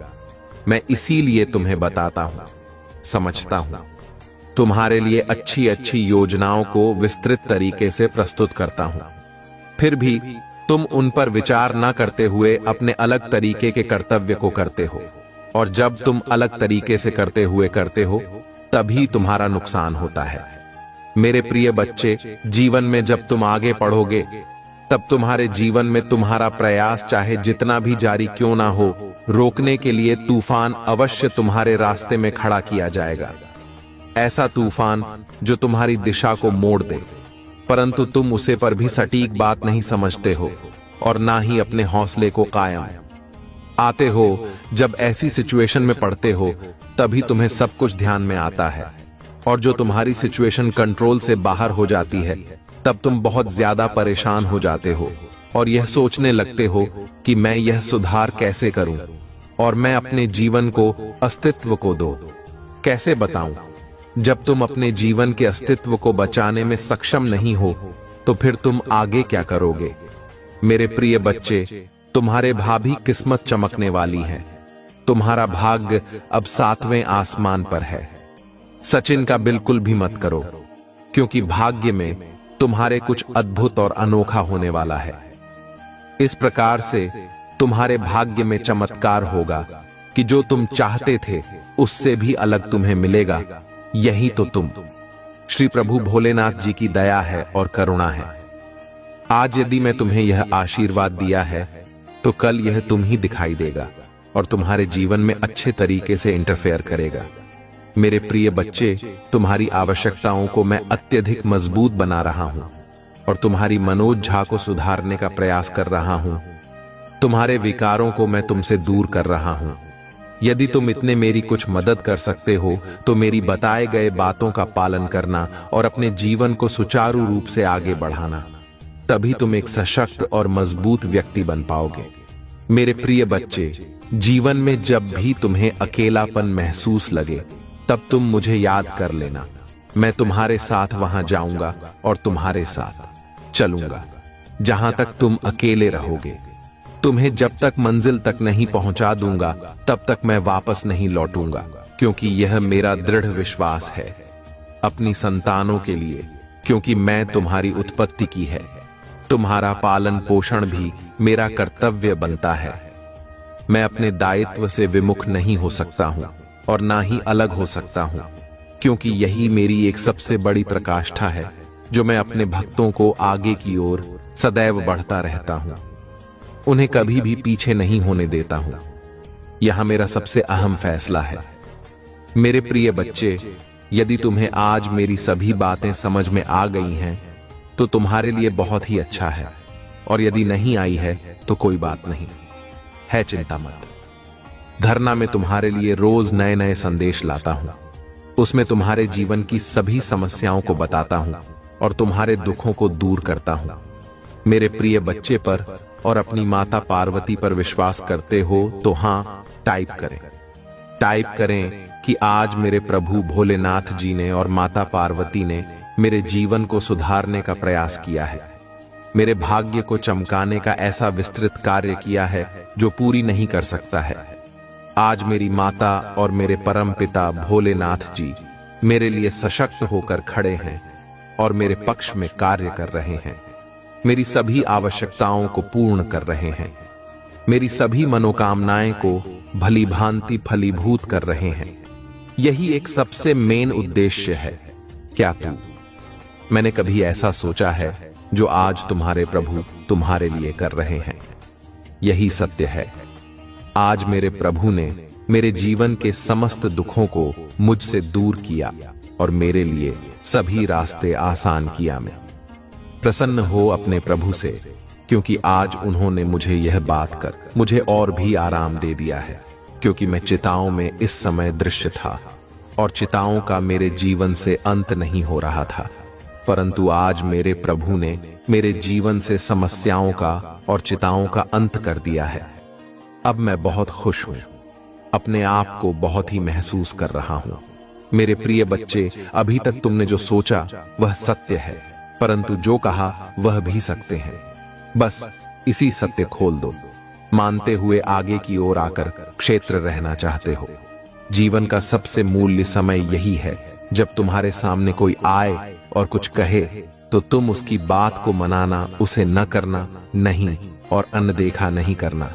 मैं इसीलिए तुम्हें बताता हूं, समझता हूं, तुम्हारे लिए अच्छी अच्छी योजनाओं को विस्तृत तरीके से प्रस्तुत करता हूं। फिर भी तुम उन पर विचार न करते हुए अपने अलग तरीके के कर्तव्य को करते हो, और जब तुम अलग तरीके से करते हो तभी तुम्हारा नुकसान होता है। मेरे प्रिय बच्चे, जीवन में जब तुम आगे बढ़ोगे तब तुम्हारे जीवन में तुम्हारा प्रयास चाहे जितना भी जारी क्यों ना हो, रोकने के लिए तूफान अवश्य तुम्हारे रास्ते में खड़ा किया जाएगा। ऐसा तूफान जो तुम्हारी दिशा को मोड़ दे, परंतु तुम उसे पर भी सटीक बात नहीं समझते हो और ना ही अपने हौसले को कायम आते हो। जब ऐसी सिचुएशन में पड़ते हो तभी तुम्हें सब कुछ ध्यान में आता है, और जो तुम्हारी सिचुएशन कंट्रोल से बाहर हो जाती है तब तुम बहुत ज्यादा परेशान हो जाते हो और यह सोचने लगते हो कि मैं यह सुधार कैसे करूं और मैं अपने जीवन को अस्तित्व को दो कैसे बताऊं। जब तुम अपने जीवन के अस्तित्व को बचाने में सक्षम नहीं हो तो फिर तुम आगे क्या करोगे? मेरे प्रिय बच्चे, तुम्हारे भावी किस्मत चमकने वाली है। तुम्हारा भाग्य अब 7वें आसमान पर है। सचिन का बिल्कुल भी मत करो, क्योंकि भाग्य में तुम्हारे कुछ अद्भुत और अनोखा होने वाला है। इस प्रकार से तुम्हारे भाग्य में चमत्कार होगा कि जो तुम चाहते थे उससे भी अलग तुम्हें मिलेगा। यही तो तुम श्री प्रभु भोलेनाथ जी की दया है और करुणा है। आज यदि मैं तुम्हें यह आशीर्वाद दिया है तो कल यह तुम ही दिखाई देगा और तुम्हारे जीवन में अच्छे तरीके से इंटरफेयर करेगा। मेरे प्रिय बच्चे, तुम्हारी आवश्यकताओं को मैं अत्यधिक मजबूत बना रहा हूं और तुम्हारी मनोज्झा को सुधारने का प्रयास कर रहा हूं। तुम्हारे विकारों को मैं तुमसे दूर कर रहा हूं। यदि तुम इतने मेरी कुछ मदद कर सकते हो तो मेरी बताए गए बातों का पालन करना और अपने जीवन को सुचारू रूप से आगे बढ़ाना, तभी तुम एक सशक्त और मजबूत व्यक्ति बन पाओगे। मेरे प्रिय बच्चे, जीवन में जब भी तुम्हें अकेलापन महसूस लगे तब तुम मुझे याद कर लेना। मैं तुम्हारे साथ वहां जाऊंगा और तुम्हारे साथ चलूंगा जहां तक तुम अकेले रहोगे। तुम्हें जब तक मंजिल तक नहीं पहुंचा दूंगा तब तक मैं वापस नहीं लौटूंगा, क्योंकि यह मेरा दृढ़ विश्वास है अपनी संतानों के लिए, क्योंकि मैं तुम्हारी उत्पत्ति की है। तुम्हारा पालन पोषण भी मेरा कर्तव्य बनता है। मैं अपने दायित्व से विमुख नहीं हो सकता हूं और ना ही अलग हो सकता हूं, क्योंकि यही मेरी एक सबसे बड़ी प्रकाष्ठा है जो मैं अपने भक्तों को आगे की ओर सदैव बढ़ता रहता हूं, उन्हें कभी भी पीछे नहीं होने देता हूं। यह मेरा सबसे अहम फैसला है। मेरे प्रिय बच्चे, यदि तुम्हें आज मेरी सभी बातें समझ में आ गई हैं तो तुम्हारे लिए बहुत ही अच्छा है, और यदि नहीं आई है तो कोई बात नहीं है, चिंता मत। धरना में तुम्हारे लिए रोज नए नए संदेश लाता हूं। उसमें तुम्हारे जीवन की सभी समस्याओं को बताता हूं और तुम्हारे दुखों को दूर करता हूं। मेरे प्रिय बच्चे पर और अपनी माता पार्वती पर विश्वास करते हो तो हां टाइप करें कि आज मेरे प्रभु भोलेनाथ जी ने और माता पार्वती ने मेरे जीवन को सुधारने का प्रयास किया है, मेरे भाग्य को चमकाने का ऐसा विस्तृत कार्य किया है जो पूरी नहीं कर सकता है। आज मेरी माता और मेरे परम पिता भोलेनाथ जी मेरे लिए सशक्त होकर खड़े हैं और मेरे पक्ष में कार्य कर रहे हैं, मेरी सभी आवश्यकताओं को पूर्ण कर रहे हैं, मेरी सभी मनोकामनाएं को भली भांति फलीभूत कर रहे हैं। यही एक सबसे मेन उद्देश्य है। क्या मैंने कभी ऐसा सोचा है जो आज तुम्हारे प्रभु तुम्हारे लिए कर रहे हैं? यही सत्य है। आज मेरे प्रभु ने मेरे जीवन के समस्त दुखों को मुझसे दूर किया और मेरे लिए सभी रास्ते आसान किया। मैं प्रसन्न हो अपने प्रभु से, क्योंकि आज उन्होंने मुझे यह बात कर मुझे और भी आराम दे दिया है, क्योंकि मैं चिताओं में इस समय दृश्य था और चिताओं का मेरे जीवन से अंत नहीं हो रहा था, परंतु आज मेरे प्रभु ने मेरे जीवन से समस्याओं का और चिताओं का अंत कर दिया है। अब मैं बहुत खुश हूं, अपने आप को बहुत ही महसूस कर रहा हूं। मेरे प्रिय बच्चे, अभी तक तुमने जो सोचा वह सत्य है, परंतु जो कहा वह भी सत्य है। बस इसी सत्य खोल दो, मानते हुए आगे की ओर आकर क्षेत्र रहना चाहते हो। जीवन का सबसे मूल्य समय यही है जब तुम्हारे सामने कोई आए और कुछ कहे तो तुम उसकी बात को मनाना, उसे न करना नहीं और अनदेखा नहीं करना,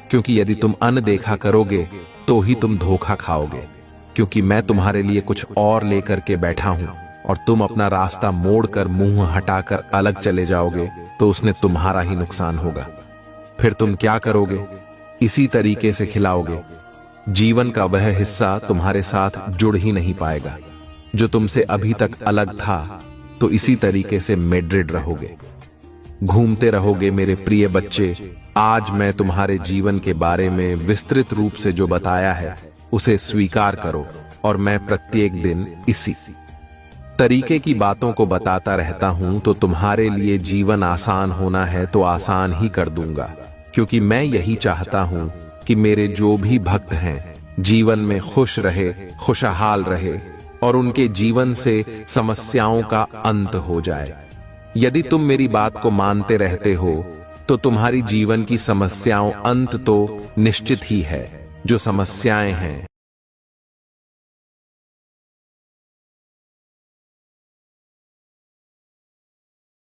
क्योंकि यदि तुम अनदेखा करोगे तो ही तुम धोखा खाओगे, क्योंकि मैं तुम्हारे लिए कुछ और लेकर के बैठा हूं और तुम अपना रास्ता मोड़कर मुंह हटाकर अलग चले जाओगे तो उसने तुम्हारा ही नुकसान होगा। फिर तुम क्या करोगे? इसी तरीके से खिलाओगे। जीवन का वह हिस्सा तुम्हारे साथ जुड़ ही नहीं पाएगा जो तुमसे अभी तक अलग था, तो इसी तरीके से मेड्रिड रहोगे, घूमते रहोगे। मेरे प्रिय बच्चे, आज मैं तुम्हारे जीवन के बारे में विस्तृत रूप से जो बताया है उसे स्वीकार करो, और मैं प्रत्येक दिन इसी तरीके की बातों को बताता रहता हूं। तो तुम्हारे लिए जीवन आसान होना है तो आसान ही कर दूंगा, क्योंकि मैं यही चाहता हूं कि मेरे जो भी भक्त हैं जीवन में खुश रहे, खुशहाल रहे और उनके जीवन से समस्याओं का अंत हो जाए। यदि तुम मेरी बात को मानते रहते हो तो तुम्हारी जीवन की समस्याओं अंत तो निश्चित ही है। जो समस्याएं हैं